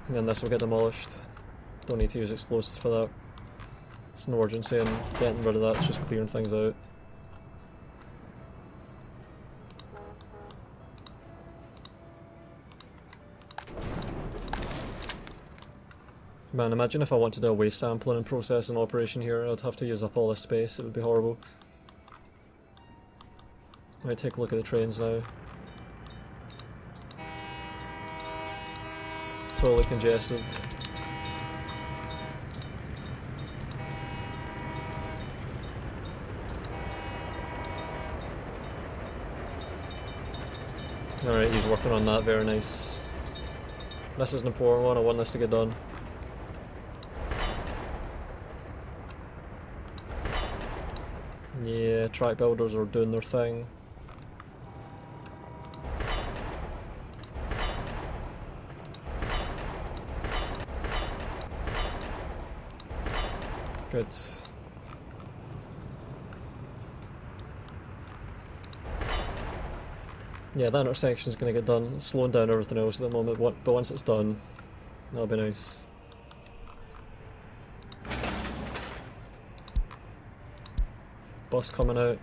And then this will get demolished. Don't need to use explosives for that. It's no urgency in getting rid of that, it's just clearing things out. Man, imagine if I wanted to do a waste sampling and processing operation here, I'd have to use up all this space, it would be horrible. Right, take a look at the trains now. Totally congested. Alright, he's working on that, very nice. This is an important one, I want this to get done. Yeah, track builders are doing their thing. Good. Yeah, that intersection is going to get done. It's slowing down everything else at the moment, but once it's done, that'll be nice. Bus coming out.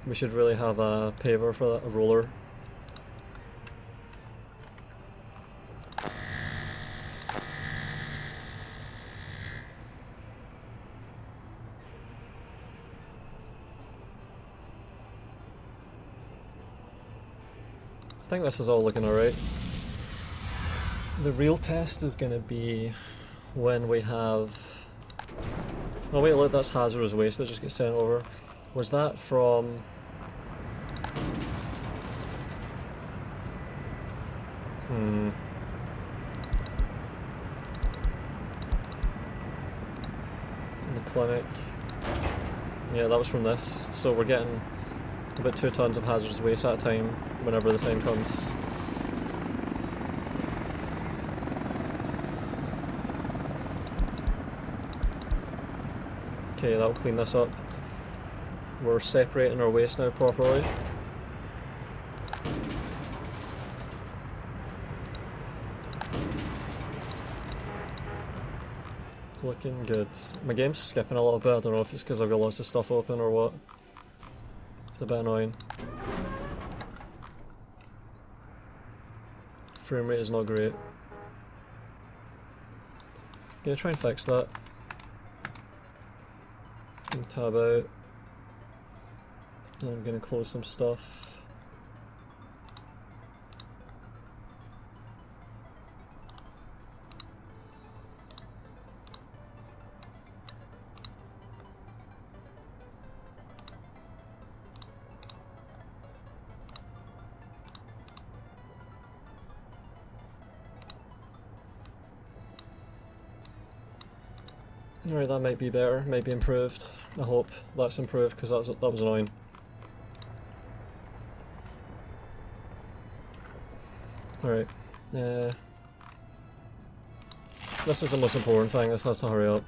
We should really have a paver for that, a roller. I think this is all looking alright. The real test is going to be when we have... Oh wait, look, that's hazardous waste that just gets sent over. Was that from... The clinic. Yeah, that was from this. So we're getting about 2 tons of hazardous waste at a time, whenever the time comes. Okay, that'll clean this up. We're separating our waste now properly. Looking good. My game's skipping a little bit, I don't know if it's because I've got lots of stuff open or what. It's a bit annoying. Frame rate is not great. Gonna try and fix that. Gonna tab out. And I'm gonna close some stuff. Alright, that might be better, might be improved. I hope that's improved because that was annoying. Alright. This is the most important thing, this has to hurry up.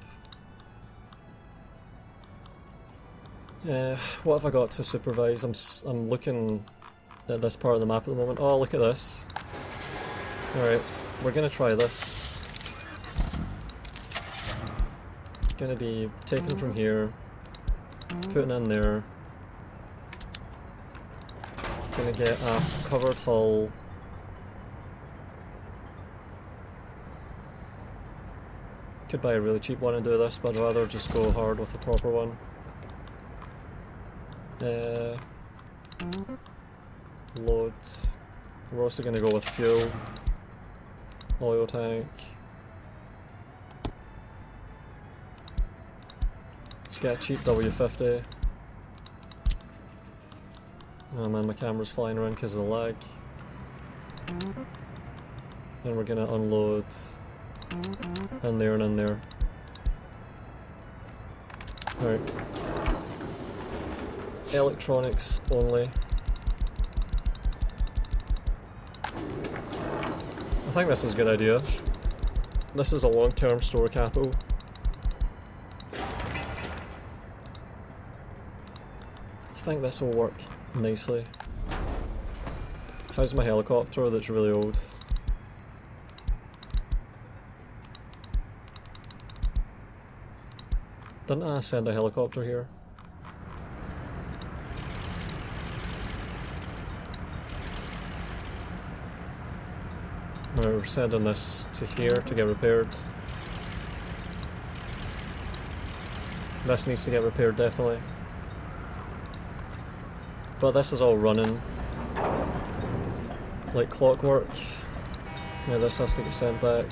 What have I got to supervise? I'm looking at this part of the map at the moment. Oh, look at this. Alright, we're gonna try this. Gonna be taken from here, putting in there. Gonna get a covered hull. Could buy a really cheap one and do this, but I'd rather just go hard with a proper one. Loads. We're also going to go with fuel. Oil tank. Let's get a cheap W50. Oh man, my camera's flying around because of the lag. And we're going to unload in there and in there. Right. Electronics only. I think this is a good idea. This is a long-term store capital. I think this will work nicely. How's my helicopter that's really old? Didn't I send a helicopter here? We're sending this to here to get repaired. This needs to get repaired definitely. But this is all running like clockwork. Yeah, this has to get sent back.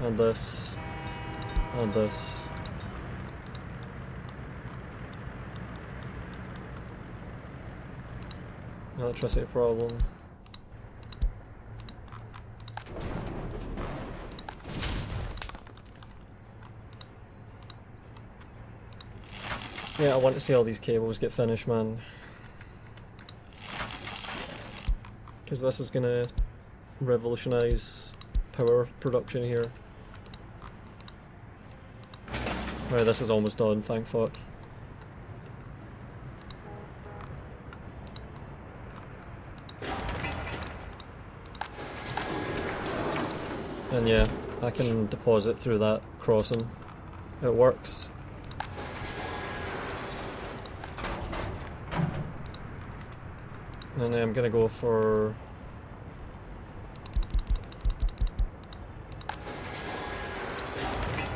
And this. And this. Electricity problem. Yeah, I want to see all these cables get finished, man. Because this is gonna revolutionise power production here. Right, this is almost done, thank fuck. And yeah, I can deposit through that crossing. It works. And I'm gonna go for...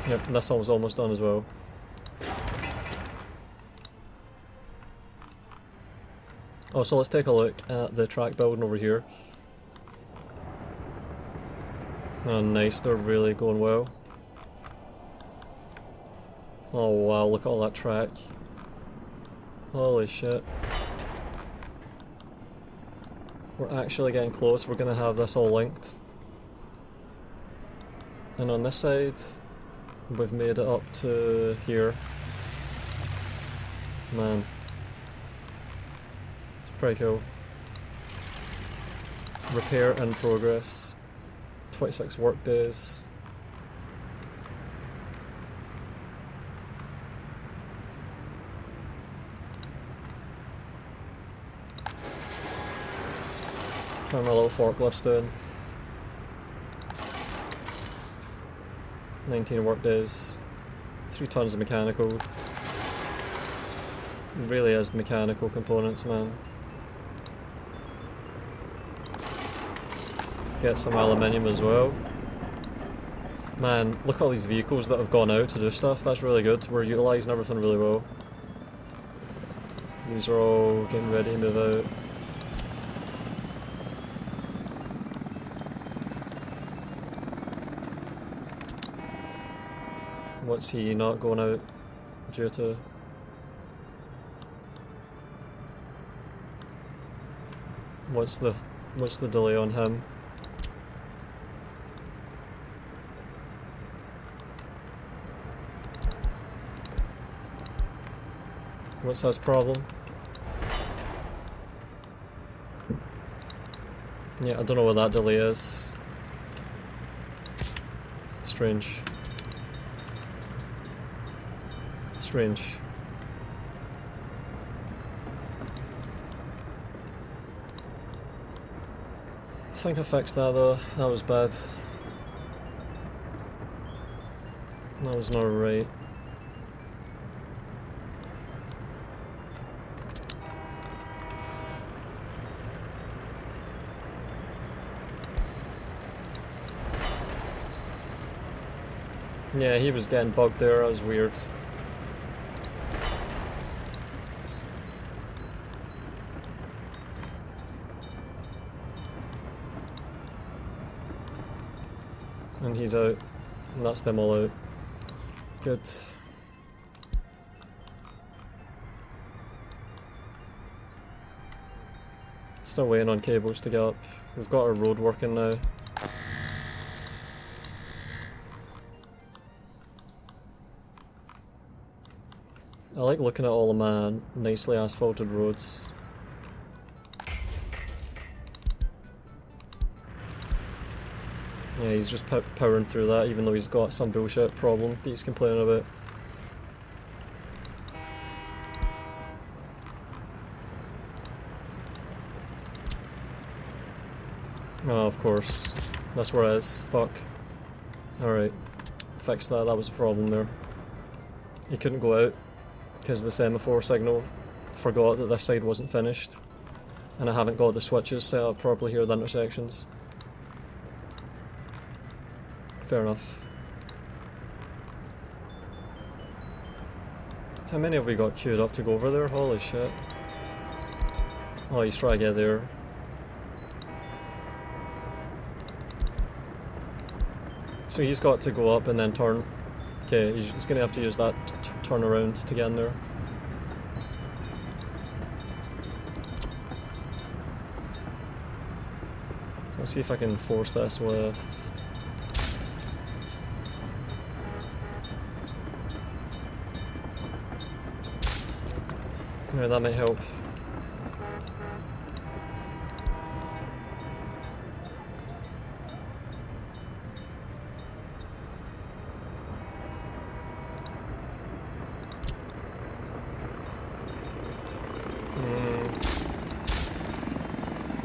Yep, this one's almost done as well. Also, let's take a look at the track building over here. Oh nice, they're really going well. Oh wow, look at all that track. Holy shit. We're actually getting close, we're gonna have this all linked. And on this side, we've made it up to here. Man. It's pretty cool. Repair in progress. 26 work days. How my little forklift's doing. 19 work days. 3 tons of mechanical. It really is mechanical components, man. Get some aluminium as well. Man, look at all these vehicles that have gone out to do stuff. That's really good. We're utilising everything really well. These are all getting ready to move out. What's he not going out due to? What's the delay on him? What's his problem? Yeah, I don't know what that delay is. Strange. Strange. I think I fixed that though. That was bad. That was not right. Yeah, he was getting bugged there, that was weird. And he's out. And that's them all out. Good. Still waiting on cables to get up. We've got our road working now. I like looking at all of my nicely asphalted roads. Yeah, he's just powering through that even though he's got some bullshit problem that he's complaining about. Oh, of course. That's where it is. Fuck. Alright. Fix that, that was a problem there. He couldn't go out because the semaphore signal forgot that this side wasn't finished. And I haven't got the switches set up properly here at the intersections. Fair enough. How many have we got queued up to go over there? Holy shit. Oh, he's trying to get there. So he's got to go up and then turn. Okay, he's going to have to use that turn around to get in there. Let's see if I can force this with... Yeah, that might help.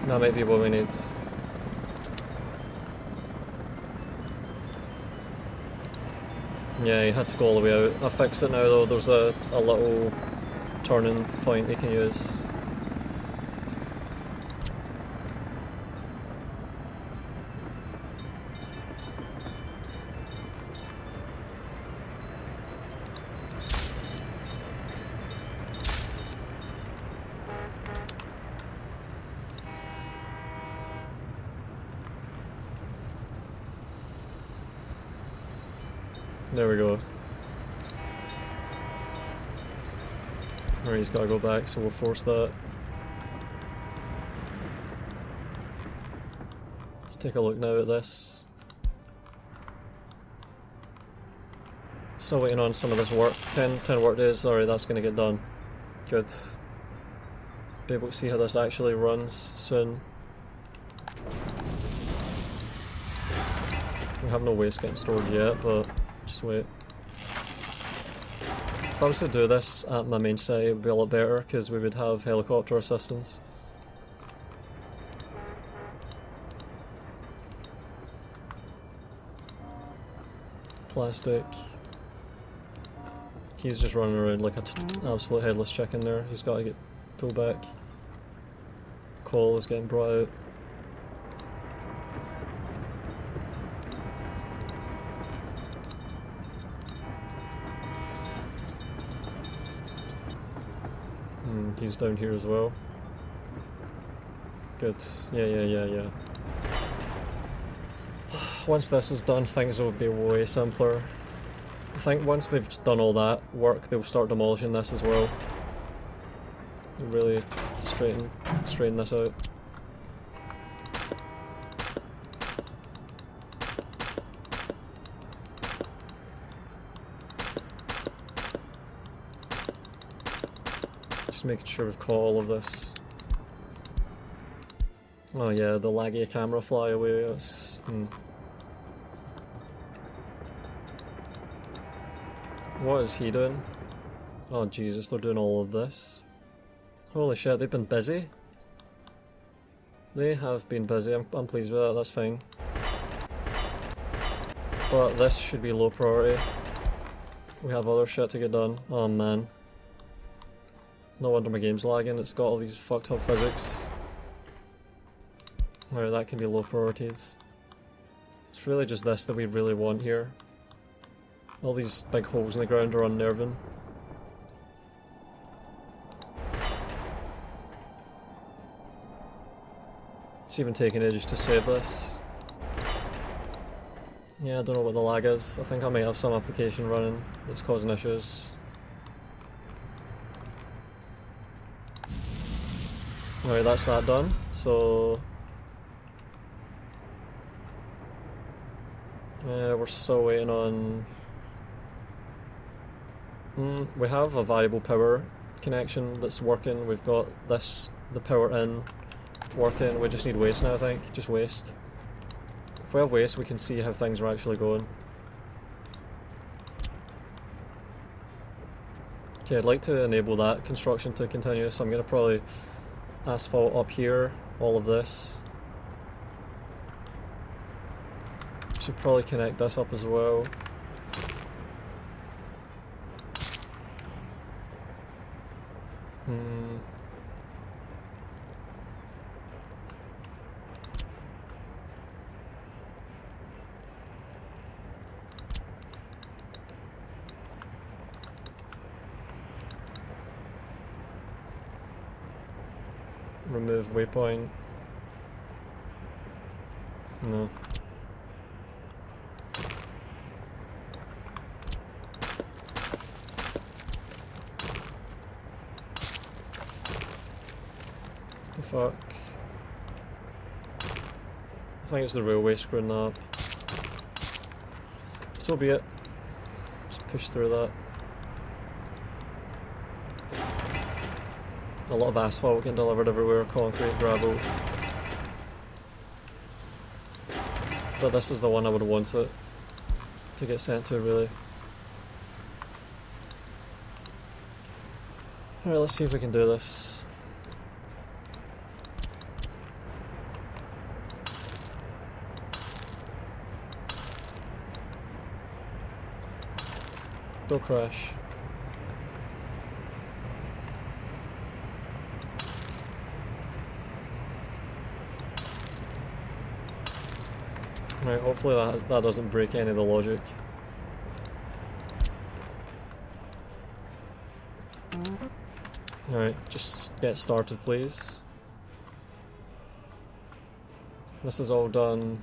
That might be what we need. Yeah, you had to go all the way out. I fixed it now though, there's a little turning point you can use. There we go. Or he's got to go back, so we'll force that. Let's take a look now at this. Still waiting on some of this work. 10 work days, sorry, that's going to get done. Good. Be able to see how this actually runs soon. We have no waste getting stored yet, but just wait. If I was to do this at my main site, it would be a lot better because we would have helicopter assistance. Plastic. He's just running around like an absolute headless chicken there. He's got to get pulled back. Coal is getting brought out. He's down here as well. Good. Yeah. Once this is done, things will be way simpler. I think once they've done all that work, they'll start demolishing this as well. Really straighten this out. Just making sure we've caught all of this. Oh yeah, the laggy camera fly away. That's, What is he doing? Oh Jesus, they're doing all of this. Holy shit, they've been busy. They have been busy, I'm pleased with that, that's fine. But this should be low priority. We have other shit to get done. Oh man. No wonder my game's lagging, it's got all these fucked up physics. Right, that can be low priorities. It's really just this that we really want here. All these big holes in the ground are unnerving. It's even taking ages to save this. Yeah, I don't know what the lag is. I think I might have some application running that's causing issues. Alright, that's that done. So... we're still waiting on... we have a viable power connection that's working. We've got this, the power in, working. We just need waste now, I think. Just waste. If we have waste, we can see how things are actually going. Okay, I'd like to enable that construction to continue, so I'm going to probably asphalt up here, all of this. Should probably connect this up as well. Remove waypoint. No. The fuck? I think it's the railway screwing that up. So be it. Just push through that. A lot of asphalt getting delivered everywhere, concrete, gravel. But this is the one I would want it to get sent to, really. Alright, let's see if we can do this. Don't crash. Right, hopefully that doesn't break any of the logic. Alright, just get started please. This is all done.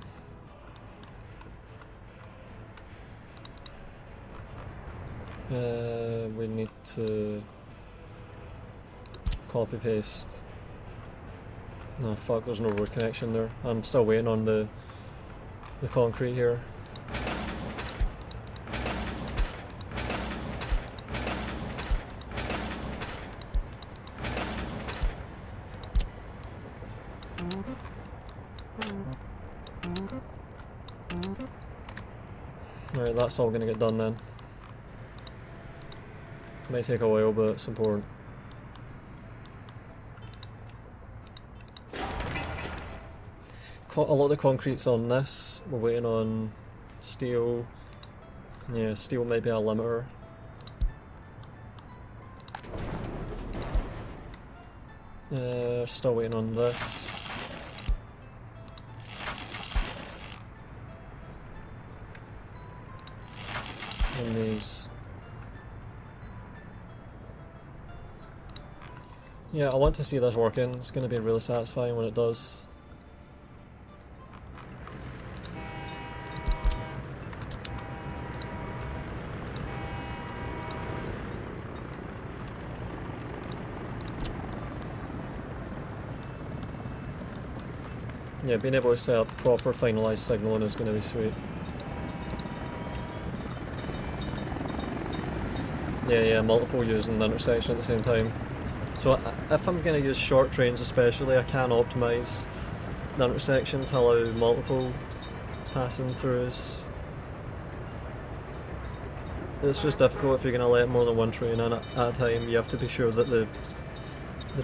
We need to copy paste. No, fuck, there's no road connection there. I'm still waiting on the concrete here. Right, that's all gonna get done then. May take a while, but it's important. A lot of the concrete's on this. We're waiting on steel. Yeah, steel might be a limiter. Still waiting on this. And these. Yeah, I want to see this working. It's going to be really satisfying when it does. Yeah, being able to set up proper finalised signalling is going to be sweet. Yeah, multiple using the intersection at the same time. So if I'm going to use short trains especially, I can optimise the intersection to allow multiple passing throughs. It's just difficult if you're going to let more than one train in at a time. You have to be sure that the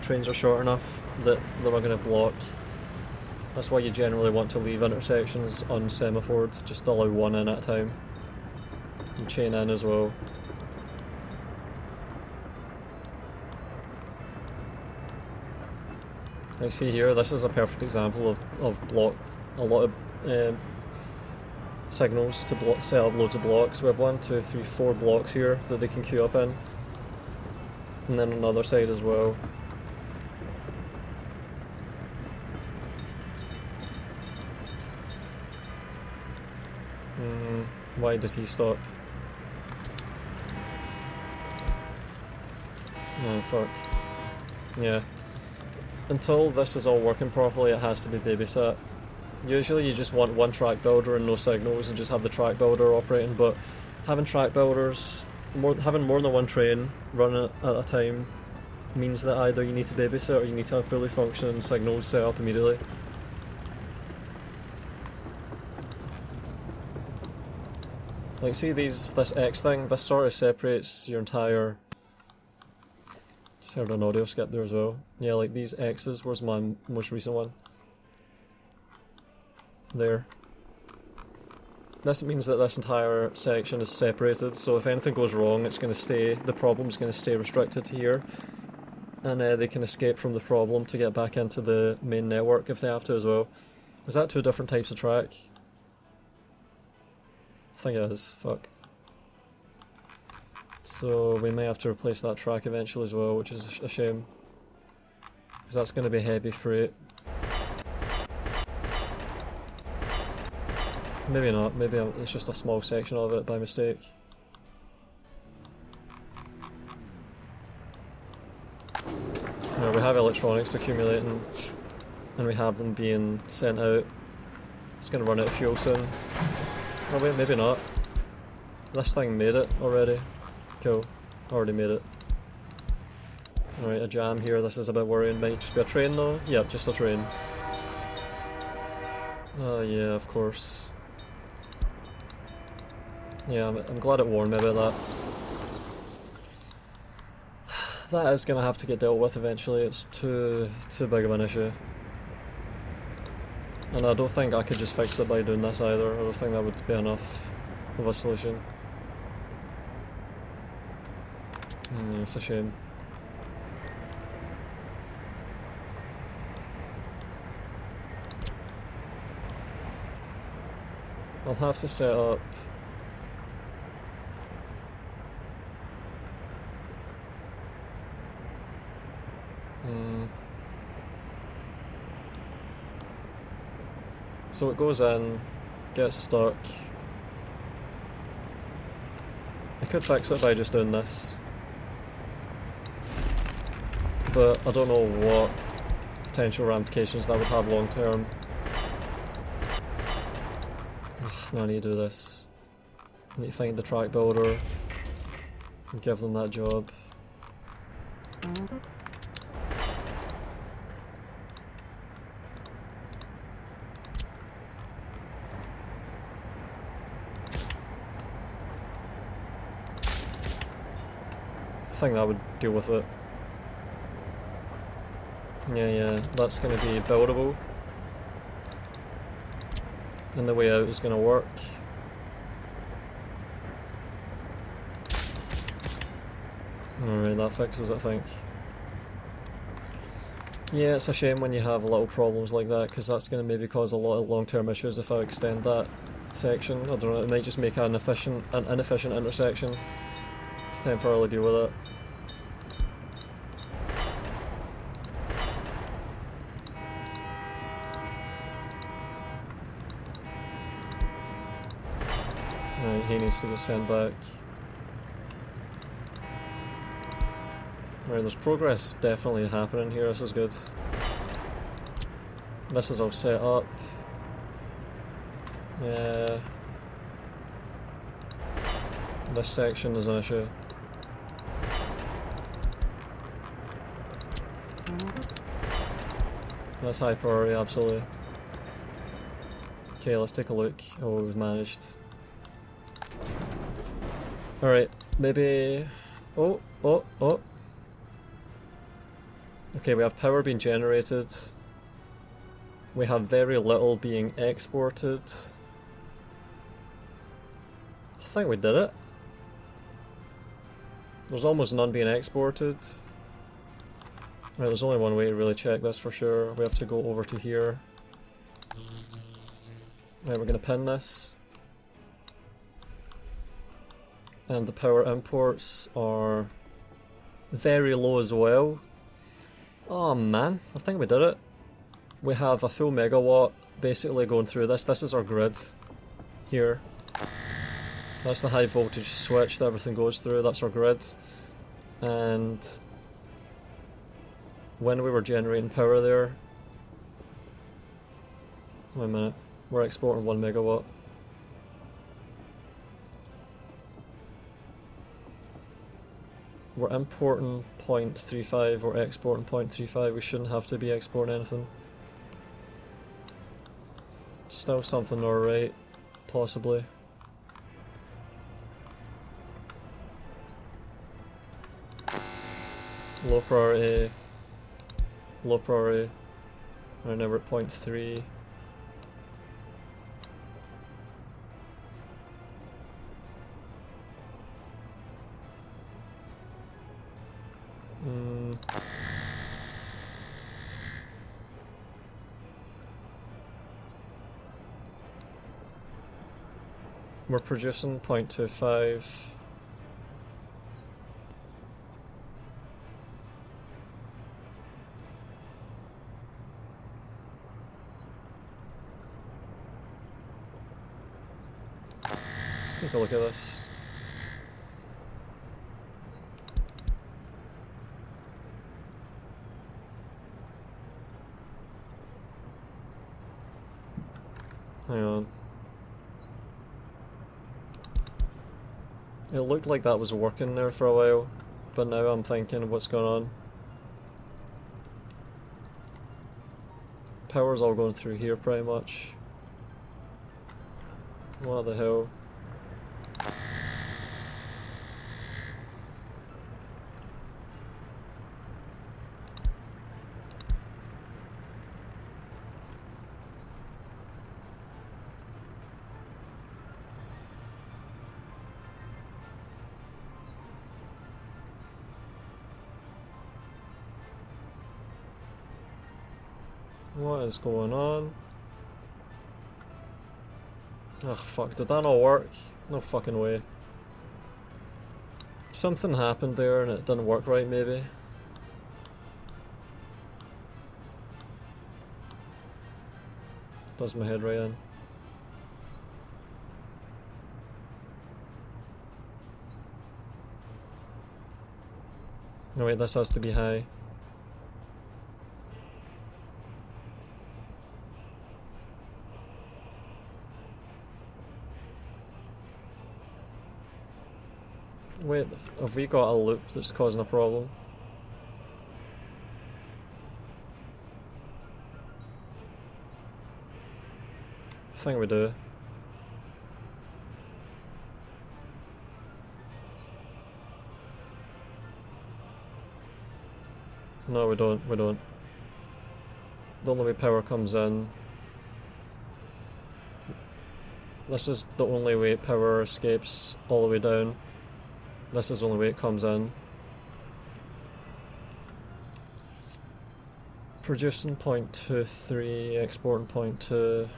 trains are short enough that they're not going to block. That's why you generally want to leave intersections unsemaphored, just allow one in at a time. And chain in as well. Like see here, this is a perfect example of block, a lot of signals to set up loads of blocks. We have 1, 2, 3, 4 blocks here that they can queue up in. And then on the other side as well. Why did he stop? Oh fuck. Yeah. Until this is all working properly, it has to be babysat. Usually you just want one track builder and no signals and just have the track builder operating, but having track builders, having more than one train running at a time means that either you need to babysit or you need to have fully functioning signals set up immediately. Like see this X thing, this sort of separates your entire... Just heard an audio skip there as well. Yeah, like these X's, where's my most recent one? There. This means that this entire section is separated, so if anything goes wrong, it's going to stay, the problem's going to stay restricted to here. And they can escape from the problem to get back into the main network if they have to as well. Is that 2 different types of track? I think it is, fuck. So we may have to replace that track eventually as well, which is a shame. Because that's going to be heavy freight. Maybe not, maybe it's just a small section of it by mistake. No, we have electronics accumulating and we have them being sent out. It's going to run out of fuel soon. Oh wait, maybe not. This thing made it already. Cool, already made it. Alright, a jam here, this is a bit worrying. Might just be a train though? Yep, just a train. Oh yeah, of course. Yeah, I'm glad it warned me about that. That is going to have to get dealt with eventually, it's too big of an issue. And I don't think I could just fix it by doing this either. I don't think that would be enough of a solution. It's a shame. I'll have to set up... So it goes in, gets stuck. I could fix it by just doing this. But I don't know what potential ramifications that would have long term. Now I need to do this. I need to find the track builder and give them that job. I think that would deal with it. Yeah, that's going to be buildable. And the way out is going to work. Alright, that fixes it, I think. Yeah, it's a shame when you have little problems like that, because that's going to maybe cause a lot of long-term issues if I extend that section. I don't know, it might just make an inefficient intersection to temporarily deal with it. Right, he needs to get sent back. Right, there's progress definitely happening here, this is good. This is all set up. Yeah. This section is an issue. That's high priority, absolutely. Okay, let's take a look. Oh, we've managed. Alright, maybe... Oh. Okay, we have power being generated. We have very little being exported. I think we did it. There's almost none being exported. Right, there's only one way to really check this for sure. We have to go over to here. Right, we're going to pin this. And the power imports are very low as well. Oh man, I think we did it. We have a full megawatt basically going through this. This is our grid here. That's the high voltage switch that everything goes through. That's our grid. And when we were generating power there... Wait a minute. We're exporting 1 megawatt. We're importing 0.35, we're exporting 0.35. We shouldn't have to be exporting anything. Still something alright, possibly. Low priority. Low priority. Right now we're at 0.3. We're producing 0.25. Let's take a look at this. Hang on. It looked like that was working there for a while, but now I'm thinking what's going on. Power's all going through here pretty much. What the hell? What is going on? Ugh, fuck, did that not work? No fucking way. Something happened there and it didn't work right, maybe. Does my head right in. No wait, this has to be high. Wait, have we got a loop that's causing a problem? I think we do. No, we don't. The only way power comes in... This is the only way power escapes all the way down. This is the only way it comes in. Producing 0.23, exporting 0.2.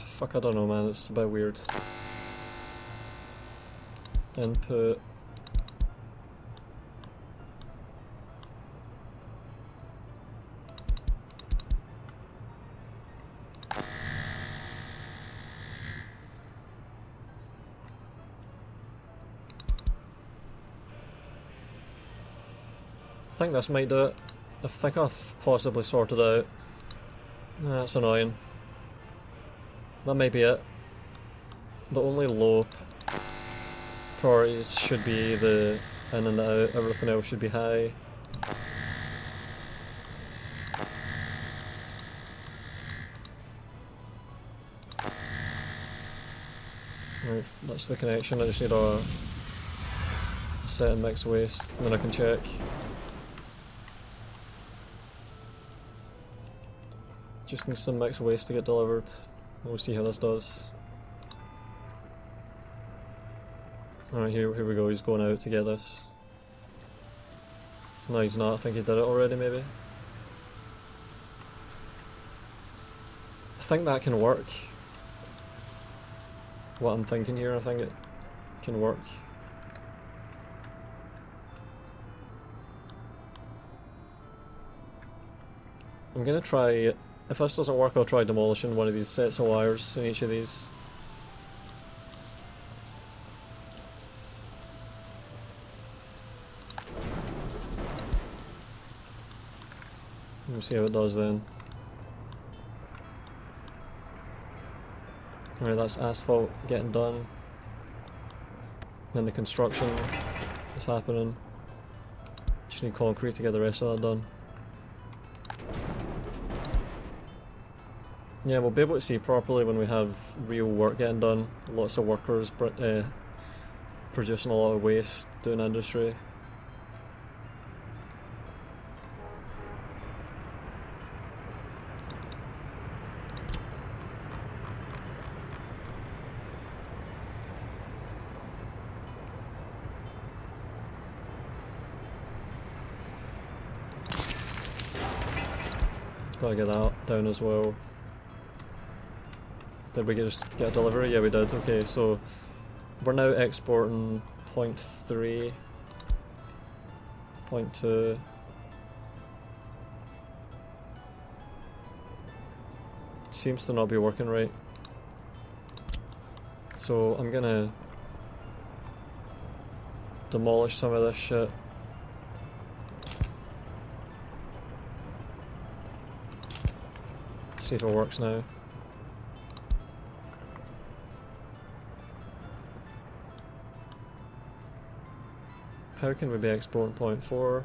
Fuck, I don't know, man, it's a bit weird. Input. I think this might do it. I think I've possibly sorted it out. That's annoying. That may be it. The only low priorities should be the in and the out, everything else should be high. Right, that's the connection. I just need a set and mix waste, and then I can check. Just need some mixed waste to get delivered. We'll see how this does. Alright, here we go, he's going out to get this. No, he's not, I think he did it already maybe. I think that can work. What I'm thinking here, I think it can work. I'm gonna try, if this doesn't work I'll try demolishing one of these sets of wires in each of these. We'll see how it does then. Alright, that's asphalt getting done. Then the construction is happening. Just need concrete to get the rest of that done. Yeah, we'll be able to see properly when we have real work getting done. Lots of workers producing a lot of waste, doing industry. Gotta get that down as well. Did we just get a delivery? Yeah, we did. Okay, so we're now exporting 0.3, 0.2. Seems to not be working right. So I'm gonna demolish some of this shit. See if it works now. How can we be exporting 0.4?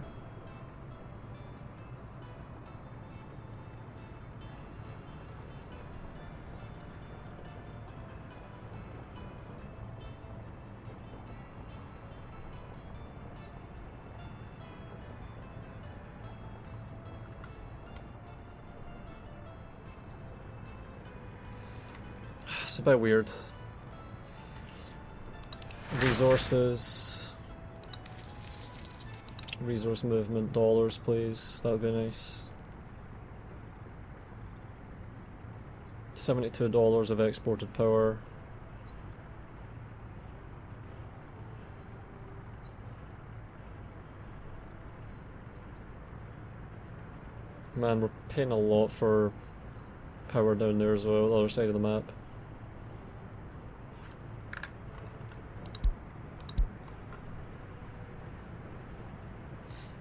It's a bit weird. Resources. Resource movement, dollars please, that would be nice. $72 of exported power. Man, we're paying a lot for power down there as well, the other side of the map.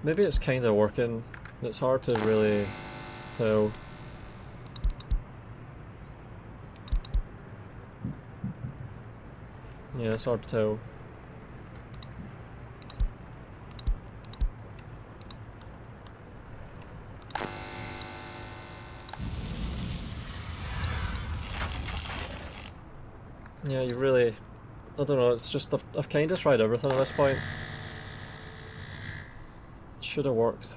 Maybe it's kind of working. It's hard to really tell. Yeah, it's hard to tell. Yeah, you really... I don't know, it's just... I've kind of tried everything at this point. Should have worked.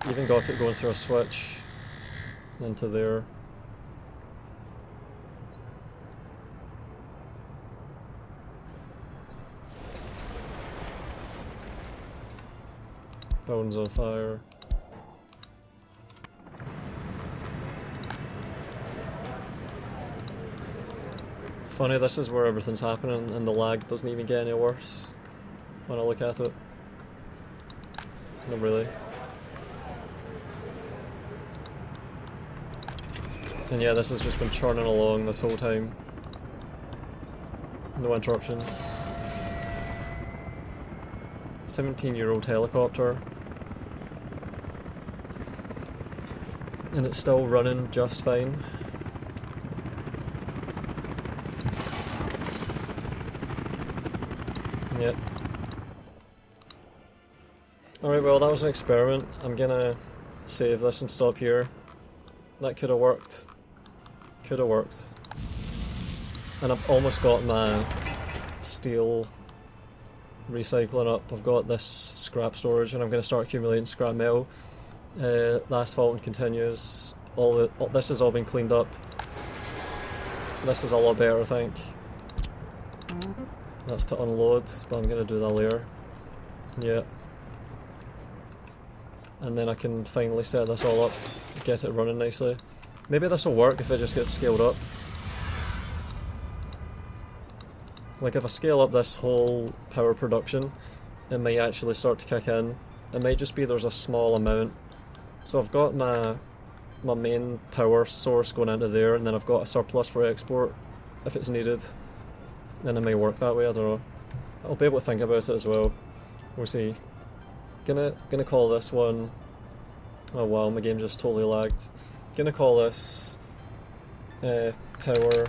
Even got it going through a switch into there. Building's on fire. It's funny, this is where everything's happening and the lag doesn't even get any worse when I look at it. Not really. And yeah, this has just been churning along this whole time. No interruptions. 17-year-old helicopter. And it's still running just fine. Yep. Alright, well that was an experiment. I'm gonna save this and stop here. That could have worked. Could have worked. And I've almost got my steel recycling up. I've got this scrap storage and I'm going to start accumulating scrap metal. The asphalt and continues. This has all been cleaned up. This is a lot better, I think. That's to unload, but I'm going to do that later. Yeah. And then I can finally set this all up, get it running nicely. Maybe this will work if it just gets scaled up. Like if I scale up this whole power production, it might actually start to kick in. It might just be there's a small amount. So I've got my main power source going into there, and then I've got a surplus for export if it's needed. Then it may work that way, I don't know. I'll be able to think about it as well. We'll see. Gonna call this one... Oh wow, my game just totally lagged. Gonna call this power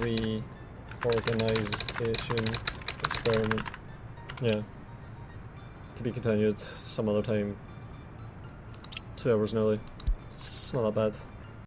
reorganization experiment. Yeah. To be continued some other time. 2 hours nearly. It's not that bad.